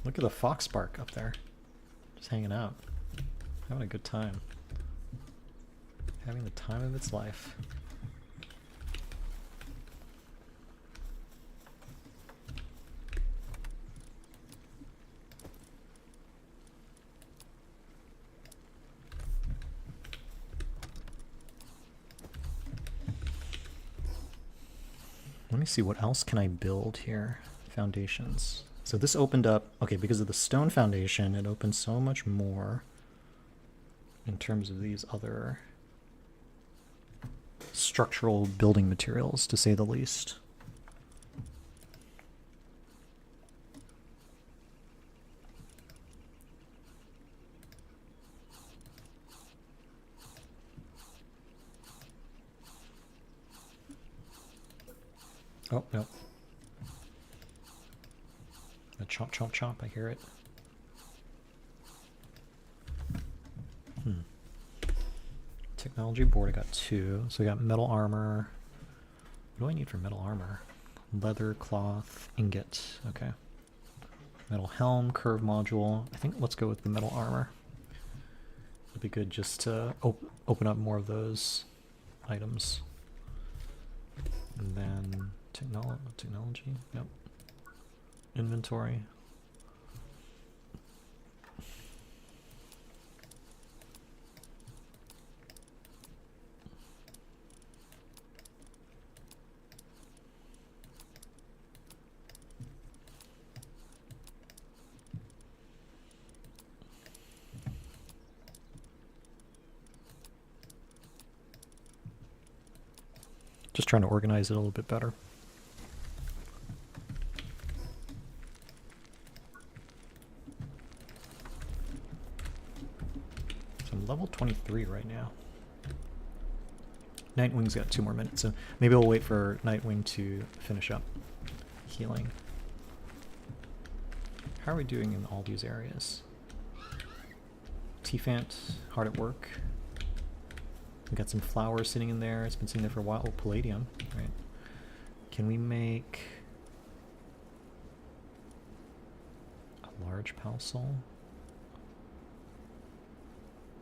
Look at the foxbark up there. Just hanging out. Having a good time. Having the time of its life. Let me see, what else can I build here? Foundations. So this opened up, okay, because of the stone foundation, it opened so much more in terms of these other structural building materials, to say the least. Oh, no. A chomp, chomp, chomp, I hear it. Technology board, I got 2. So I got metal armor. What do I need for metal armor? Leather, cloth, ingot. Okay. Metal helm, curve module. I think let's go with the metal armor. It'd be good just to open up more of those items. And then technology. Yep. Inventory. Just trying to organize it a little bit better. So I'm level 23 right now. Nightwing's got 2 more minutes, so maybe we'll wait for Nightwing to finish up healing. How are we doing in all these areas? T-Fant, hard at work. We got some flowers sitting in there. It's been sitting there for a while. Oh, palladium, right? Can we make a large palsol?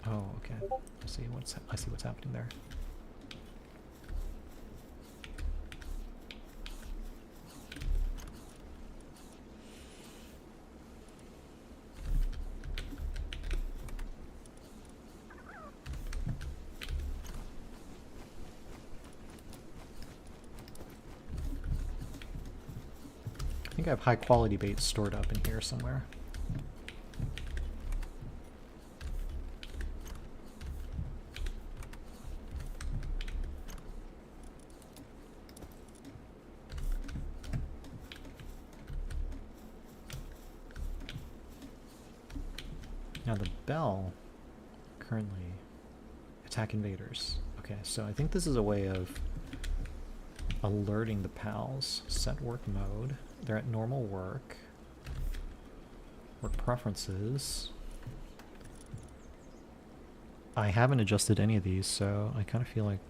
Oh, okay. I see what's happening there. I think I have high quality bait stored up in here somewhere. Now the bell currently attack invaders. Okay, so I think this is a way of alerting the pals. Set work mode. They're at normal work. Work preferences. I haven't adjusted any of these, so I kind of feel like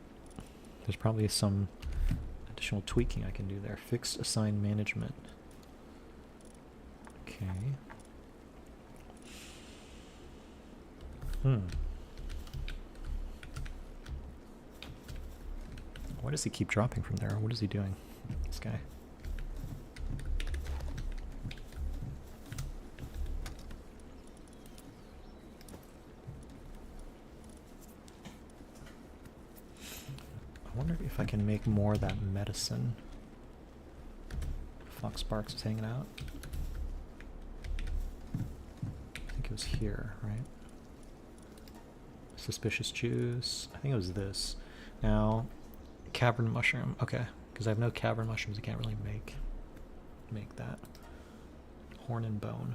there's probably some additional tweaking I can do there. Fixed assign management. Okay. Why does he keep dropping from there? What is he doing, this guy? I wonder if I can make more of that medicine. Fox Sparks is hanging out. I think it was here, right? Suspicious juice. I think it was this. Now, cavern mushroom. Okay, because I have no cavern mushrooms, I can't really make that. Horn and bone.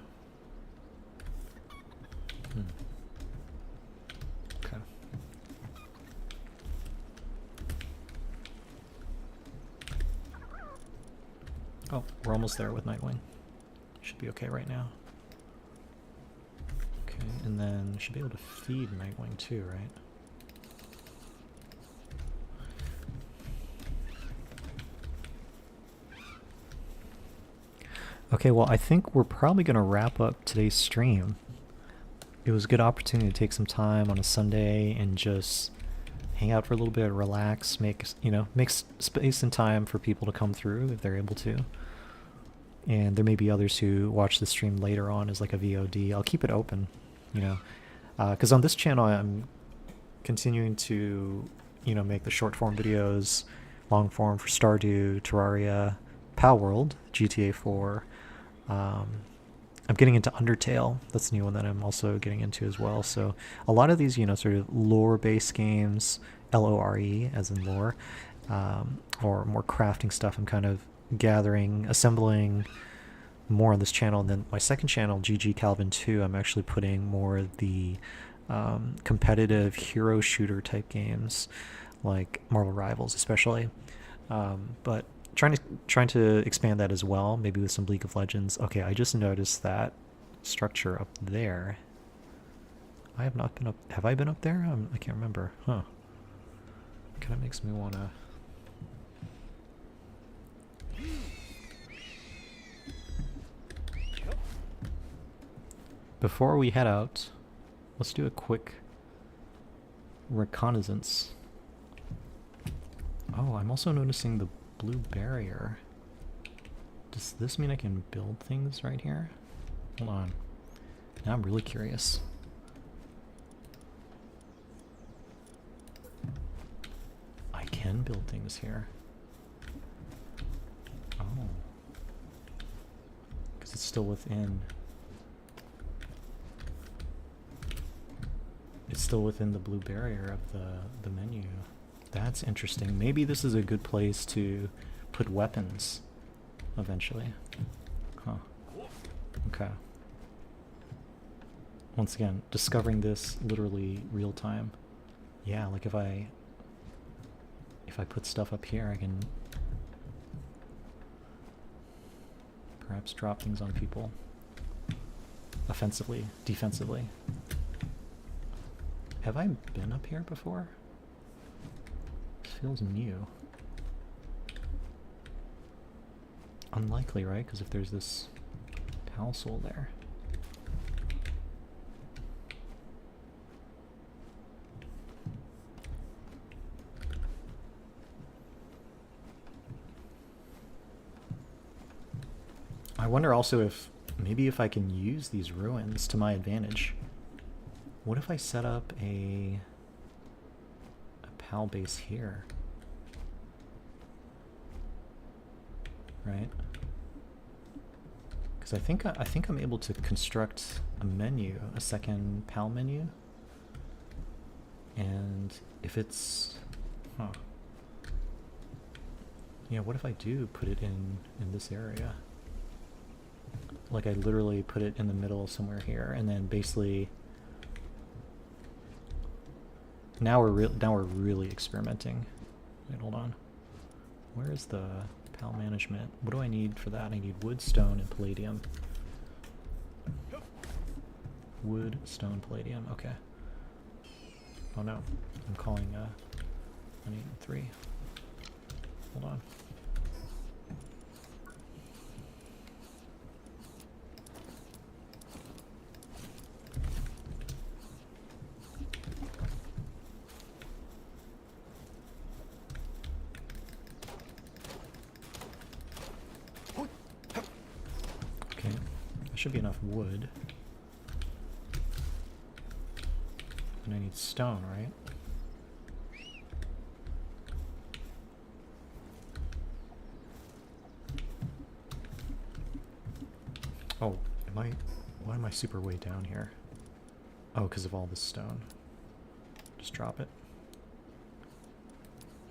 Okay. Oh, we're almost there with Nightwing. Should be okay right now. Okay, and then we should be able to feed Nightwing too, right? Okay, well, I think we're probably going to wrap up today's stream. It was a good opportunity to take some time on a Sunday and just hang out for a little bit, relax, make space and time for people to come through if they're able to. And there may be others who watch the stream later on as like a VOD. I'll keep it open, because on this channel I'm continuing to, make the short form videos, long form for Stardew, Terraria, Palworld, GTA IV. I'm getting into Undertale. That's a new one that I'm also getting into as well. So a lot of these, sort of lore-based games, L-O-R-E as in lore, or more crafting stuff, I'm kind of gathering, assembling more on this channel. And then my second channel, GG Calvin 2, I'm actually putting more of the competitive hero shooter type games, like Marvel Rivals especially. But trying to expand that as well, maybe with some League of Legends. Okay, I just noticed that structure up there. I have not been up. Have I been up there? I can't remember. Huh. Kind of makes me want to. Before we head out, let's do a quick reconnaissance. Oh, I'm also noticing the blue barrier. Does this mean I can build things right here? Hold on. Now I'm really curious. I can build things here. Oh. Because it's still within. It's still within the blue barrier of the menu. That's interesting. Maybe this is a good place to put weapons eventually. Huh. Okay. Once again, discovering this literally real time. Yeah, like if I put stuff up here, I can perhaps drop things on people. Offensively, defensively. Have I been up here before? This feels new. Unlikely, right? Because if there's this pal soul there. I wonder also if maybe if I can use these ruins to my advantage. What if I set up a PAL base here? Right? Because I think I'm able to construct a menu, a second PAL menu. And if it's, yeah, what if I do put it in this area? Like I literally put it in the middle somewhere here, and then basically. Now we're really experimenting. Wait, hold on. Where is the PAL management? What do I need for that? I need wood, stone, and palladium. Wood, stone, palladium. Okay. Oh no, I'm calling 183. Hold on. Should be enough wood. And I need stone, right? Oh, why am I super way down here? Oh, because of all this stone. Just drop it.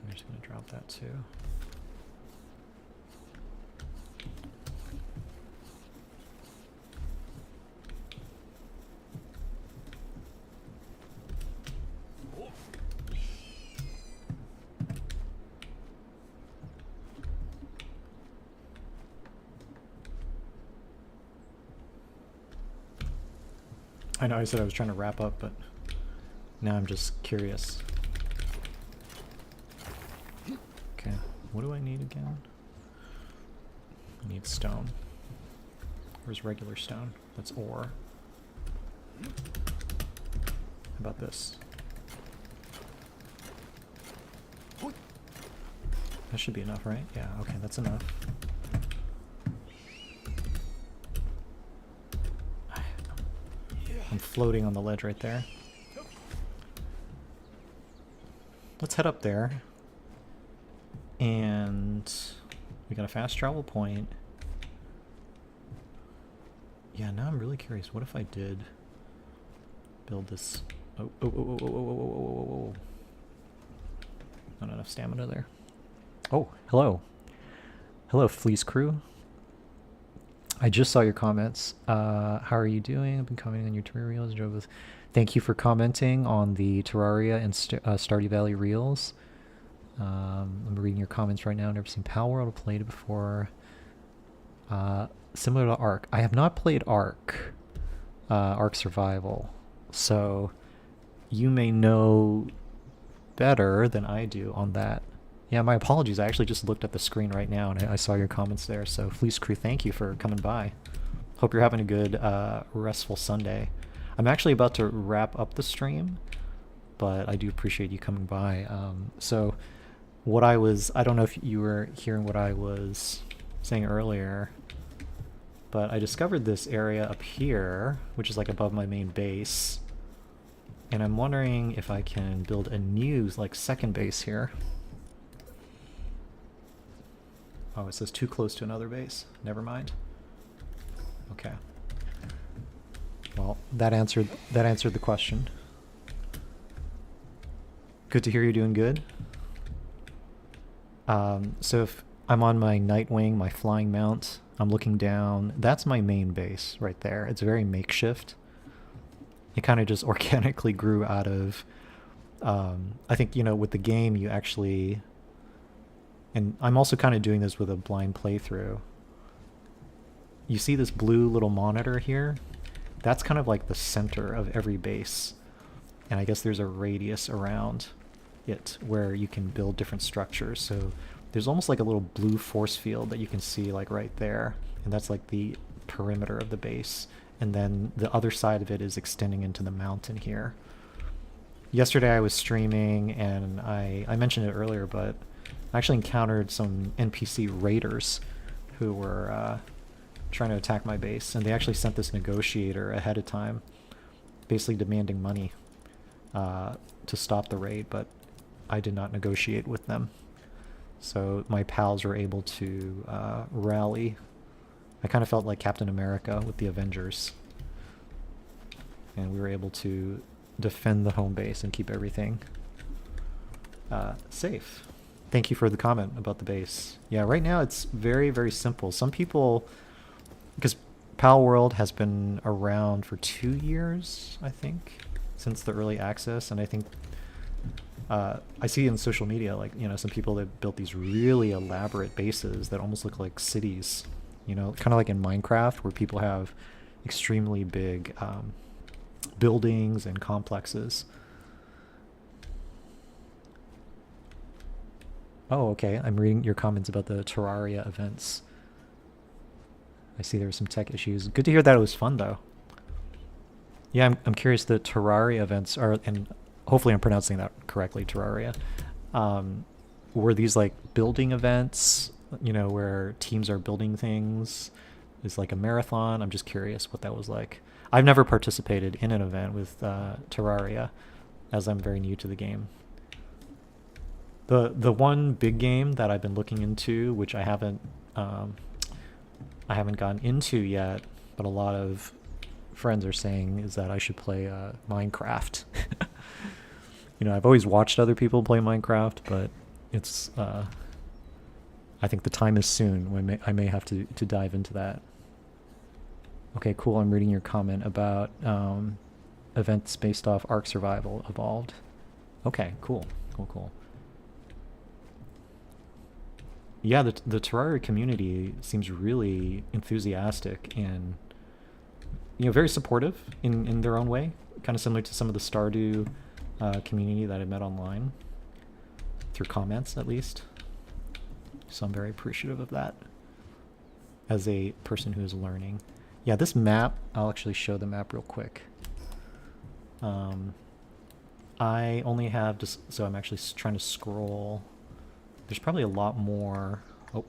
I'm just gonna drop that too. I know I said I was trying to wrap up, but now I'm just curious. Okay, what do I need again? I need stone. Where's regular stone? That's ore. How about this? That should be enough, right? Yeah, okay, that's enough. I'm floating on the ledge right there. Let's head up there. And we got a fast travel point. Yeah, now I'm really curious. What if I did build this? Oh. Not enough stamina there. Oh, hello. Hello, Fleece Crew. I just saw your comments. How are you doing? I've been commenting on your Terraria reels. Thank you for commenting on the Terraria and Stardew Valley reels. I'm reading your comments right now. I've never seen Palworld. I've played it before. Similar to Ark. I have not played Ark. Ark Survival. So you may know better than I do on that. Yeah, my apologies. I actually just looked at the screen right now and I saw your comments there. So Fleece Crew, thank you for coming by. Hope you're having a good, restful Sunday. I'm actually about to wrap up the stream, but I do appreciate you coming by. So what I don't know if you were hearing what I was saying earlier, but I discovered this area up here, which is like above my main base. And I'm wondering if I can build a new, like, second base here. Oh, it says too close to another base. Never mind. Okay. Well, that answered the question. Good to hear you're doing good. So if I'm on my Nightwing, my flying mount, I'm looking down. That's my main base right there. It's very makeshift. It kind of just organically grew out of, I think, you know, with the game you actually, and I'm also kind of doing this with a blind playthrough. You see this blue little monitor here? That's kind of like the center of every base. And I guess there's a radius around it where you can build different structures. So there's almost like a little blue force field that you can see like right there. And that's like the perimeter of the base. And then the other side of it is extending into the mountain here. Yesterday I was streaming and I mentioned it earlier, but I actually encountered some NPC raiders who were trying to attack my base, and they actually sent this negotiator ahead of time, basically demanding money to stop the raid, but I did not negotiate with them. So my pals were able to rally. I kind of felt like Captain America with the Avengers. And we were able to defend the home base and keep everything safe. Thank you for the comment about the base. Yeah, right now it's very, very simple. Some people, because Palworld has been around for 2 years, I think, since the early access, and I think I see in social media, like, you know, some people that built these really elaborate bases that almost look like cities, you know, kind of like in Minecraft, where people have extremely big buildings and complexes. Oh, okay. I'm reading your comments about the Terraria events. I see there were some tech issues. Good to hear that it was fun, though. Yeah, I'm curious. The Terraria events are, and hopefully I'm pronouncing that correctly, Terraria. Were these like building events, you know, where teams are building things? Is like a marathon? I'm just curious what that was like. I've never participated in an event with Terraria, as I'm very new to the game. The one big game that I've been looking into, which I haven't gotten into yet, but a lot of friends are saying, is that I should play Minecraft. You know, I've always watched other people play Minecraft, but it's I think the time is soon when I may have to dive into that. Okay, cool. I'm reading your comment about events based off Ark Survival Evolved. Okay, cool. Cool. Yeah, the Terraria community seems really enthusiastic in very supportive in their own way, kind of similar to some of the Stardew community that I met online, through comments at least. So I'm very appreciative of that as a person who is learning. Yeah, this map, I'll actually show the map real quick. I only have just, so I'm actually trying to scroll. There's probably a lot more, a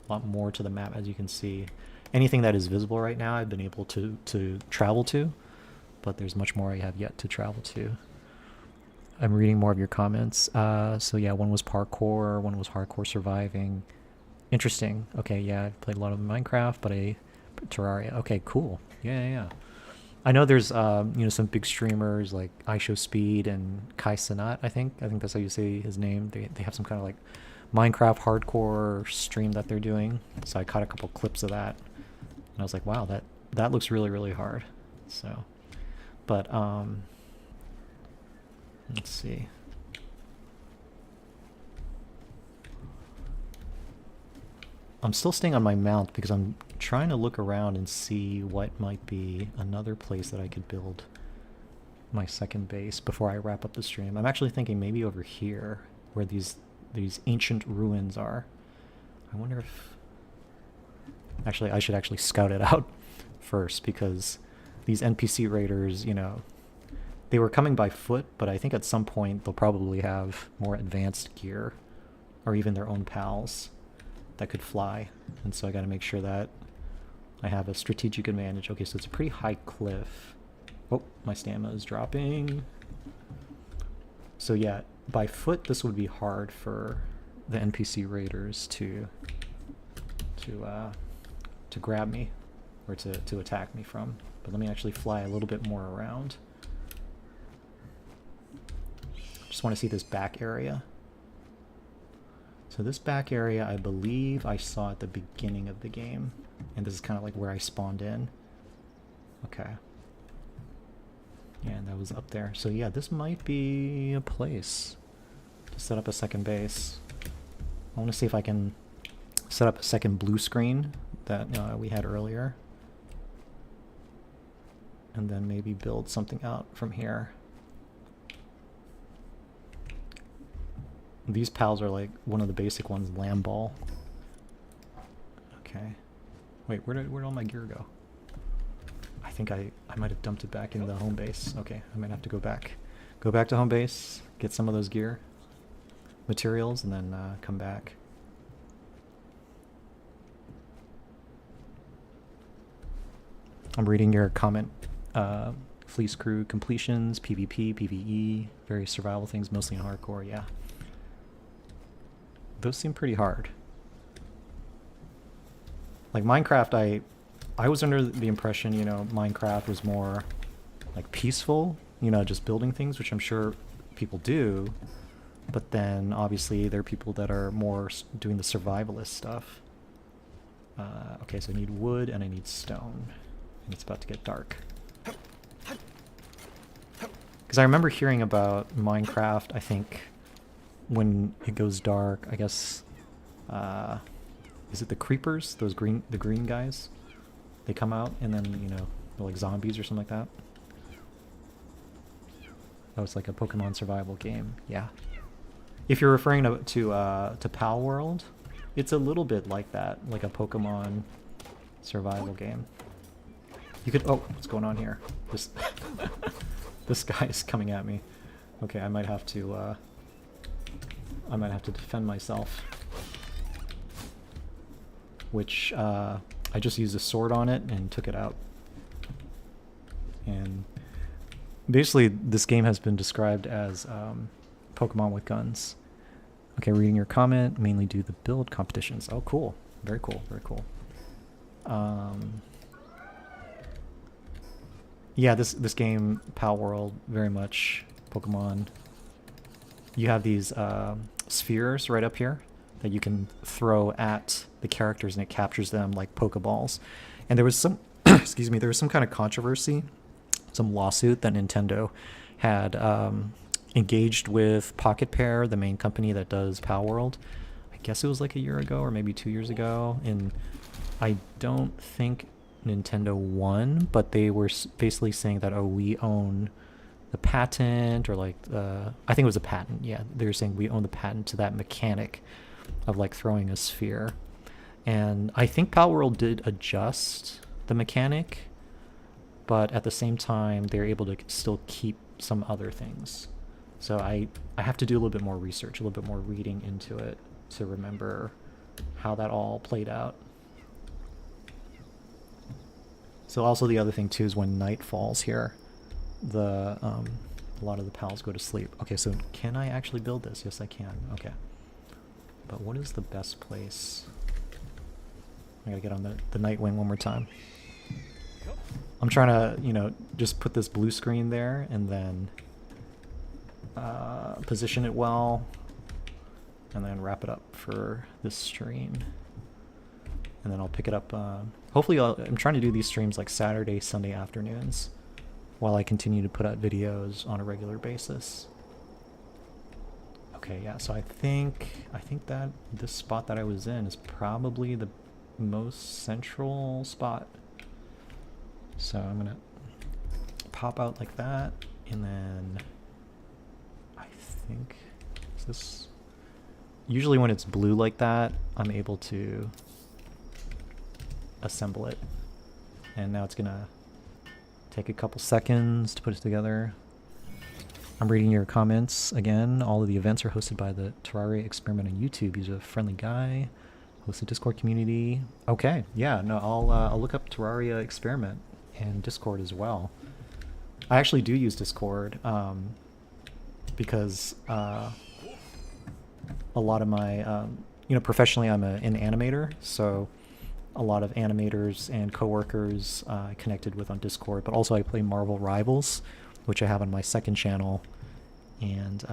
lot more to the map, as you can see. Anything that is visible right now, I've been able to travel to, but there's much more I have yet to travel to. I'm reading more of your comments. So yeah, one was parkour, one was hardcore surviving. Interesting. Okay, yeah, I've played a lot of Minecraft, but Terraria. Okay, cool. Yeah. I know there's some big streamers like iShowSpeed and Kai Cenat, I think that's how you say his name. They have some kind of like Minecraft hardcore stream that they're doing. So I caught a couple clips of that. And I was like, wow, that looks really, really hard. So, but let's see. I'm still staying on my mount because I'm trying to look around and see what might be another place that I could build my second base before I wrap up the stream. I'm actually thinking maybe over here where these ancient ruins are. I wonder if... Actually, I should actually scout it out first, because these NPC raiders, they were coming by foot, but I think at some point they'll probably have more advanced gear, or even their own pals that could fly. And so I got to make sure that I have a strategic advantage. Okay, so it's a pretty high cliff. Oh, my stamina is dropping. So yeah, by foot this would be hard for the NPC raiders to grab me, or to attack me from. But let me actually fly a little bit more around. Just want to see this back area. So this back area, I believe I saw at the beginning of the game, and this is kind of like where I spawned in. Okay. Yeah, and that was up there. So yeah, this might be a place to set up a second base. I want to see if I can set up a second blue screen that we had earlier, and then maybe build something out from here. These pals are like one of the basic ones, lamb ball. Okay. Wait, where'd all my gear go? I think I might have dumped it back into the home base. Okay, I might have to go back. Go back to home base, get some of those gear materials, and then come back. I'm reading your comment. Fleece crew completions, PvP, PvE, various survival things, mostly in hardcore, yeah. Those seem pretty hard. Like Minecraft, I was under the impression, Minecraft was more like peaceful, just building things, which I'm sure people do. But then obviously there are people that are more doing the survivalist stuff. Okay, so I need wood and I need stone. And it's about to get dark. Because I remember hearing about Minecraft, I think, when it goes dark, I guess, is it the creepers? The green guys? They come out and then, they're like zombies or something like that. Oh, it's like a Pokemon survival game. Yeah. If you're referring to Palworld, it's a little bit like that, like a Pokemon survival game. You could... Oh, what's going on here? This guy is coming at me. Okay, I might have to defend myself. Which, I just used a sword on it and took it out. And basically, this game has been described as Pokemon with guns. Okay, reading your comment, mainly do the build competitions. Oh, cool. Very cool, very cool. Yeah, this game, Palworld, very much Pokemon. You have these spheres right up here that you can throw at the characters and it captures them like Pokeballs. And there was some, excuse me, there was some kind of controversy, some lawsuit that Nintendo had engaged with Pocket Pair, the main company that does Palworld. I guess it was like a year ago or maybe 2 years ago. And I don't think Nintendo won, but they were basically saying that, oh, we own the patent, or like, I think it was a patent. Yeah, they were saying we own the patent to that mechanic of like throwing a sphere. And I think Palworld did adjust the mechanic, but at the same time, they're able to still keep some other things. So I have to do a little bit more research, a little bit more reading into it to remember how that all played out. So also the other thing too is when night falls here, a lot of the pals go to sleep. Okay, so can I actually build this? Yes, I can. Okay. But what is the best place? I gotta get on the night wing one more time. I'm trying to, you know, just put this blue screen there and then position it well, and then wrap it up for this stream. And then I'll pick it up. Hopefully, I'm trying to do these streams like Saturday, Sunday afternoons, while I continue to put out videos on a regular basis. Okay, yeah. So I think that this spot that I was in is probably the most central spot. So I'm gonna pop out like that, and then I think is this. Usually when it's blue like that, I'm able to assemble it. And now it's gonna take a couple seconds to put it together. I'm reading your comments again. All of the events are hosted by the Terraria Experiment on YouTube. He's a friendly guy. Hosts a Discord community. Okay, yeah, no, I'll look up Terraria Experiment and Discord as well. I actually do use Discord because a lot of my, you know, professionally I'm an animator, so a lot of animators and coworkers connected with on Discord, but also I play Marvel Rivals, which I have on my second channel, and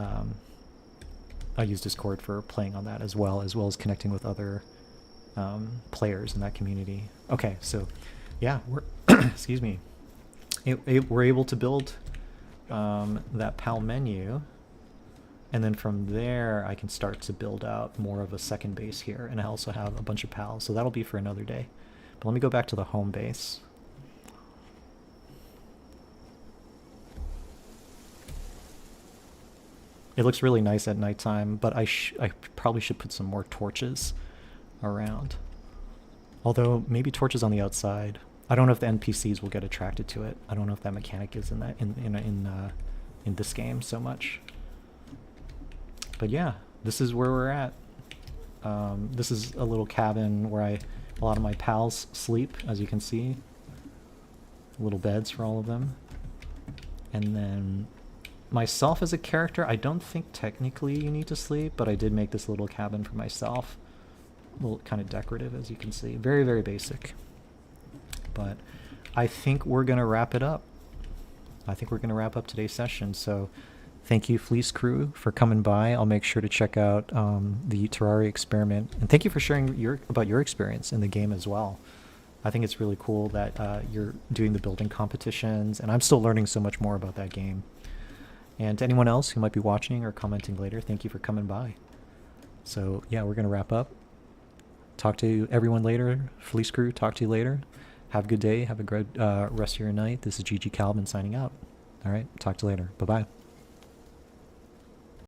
I use Discord for playing on that as well as connecting with other players in that community. Okay, so yeah, we're excuse me, we're able to build that PAL menu, and then from there I can start to build out more of a second base here, and I also have a bunch of PALs, so that'll be for another day. But let me go back to the home base. It looks really nice at nighttime, but I probably should put some more torches around. Although maybe torches on the outside. I don't know if the NPCs will get attracted to it. I don't know if that mechanic is in that in this game so much. But yeah, this is where we're at. This is a little cabin where a lot of my pals sleep, as you can see. Little beds for all of them. And then myself as a character, I don't think technically you need to sleep, but I did make this little cabin for myself. A little kind of decorative, as you can see. Very, very basic. But I think we're going to wrap it up. I think we're going to wrap up today's session. So thank you, Fleece Crew, for coming by. I'll make sure to check out the Terraria Experiment. And thank you for sharing about your experience in the game as well. I think it's really cool that you're doing the building competitions, and I'm still learning so much more about that game. And to anyone else who might be watching or commenting later, thank you for coming by. So yeah, we're going to wrap up. Talk to everyone later. Fleece Crew, talk to you later. Have a good day. Have a great rest of your night. This is GG Calvin signing out. All right, talk to you later. Bye-bye.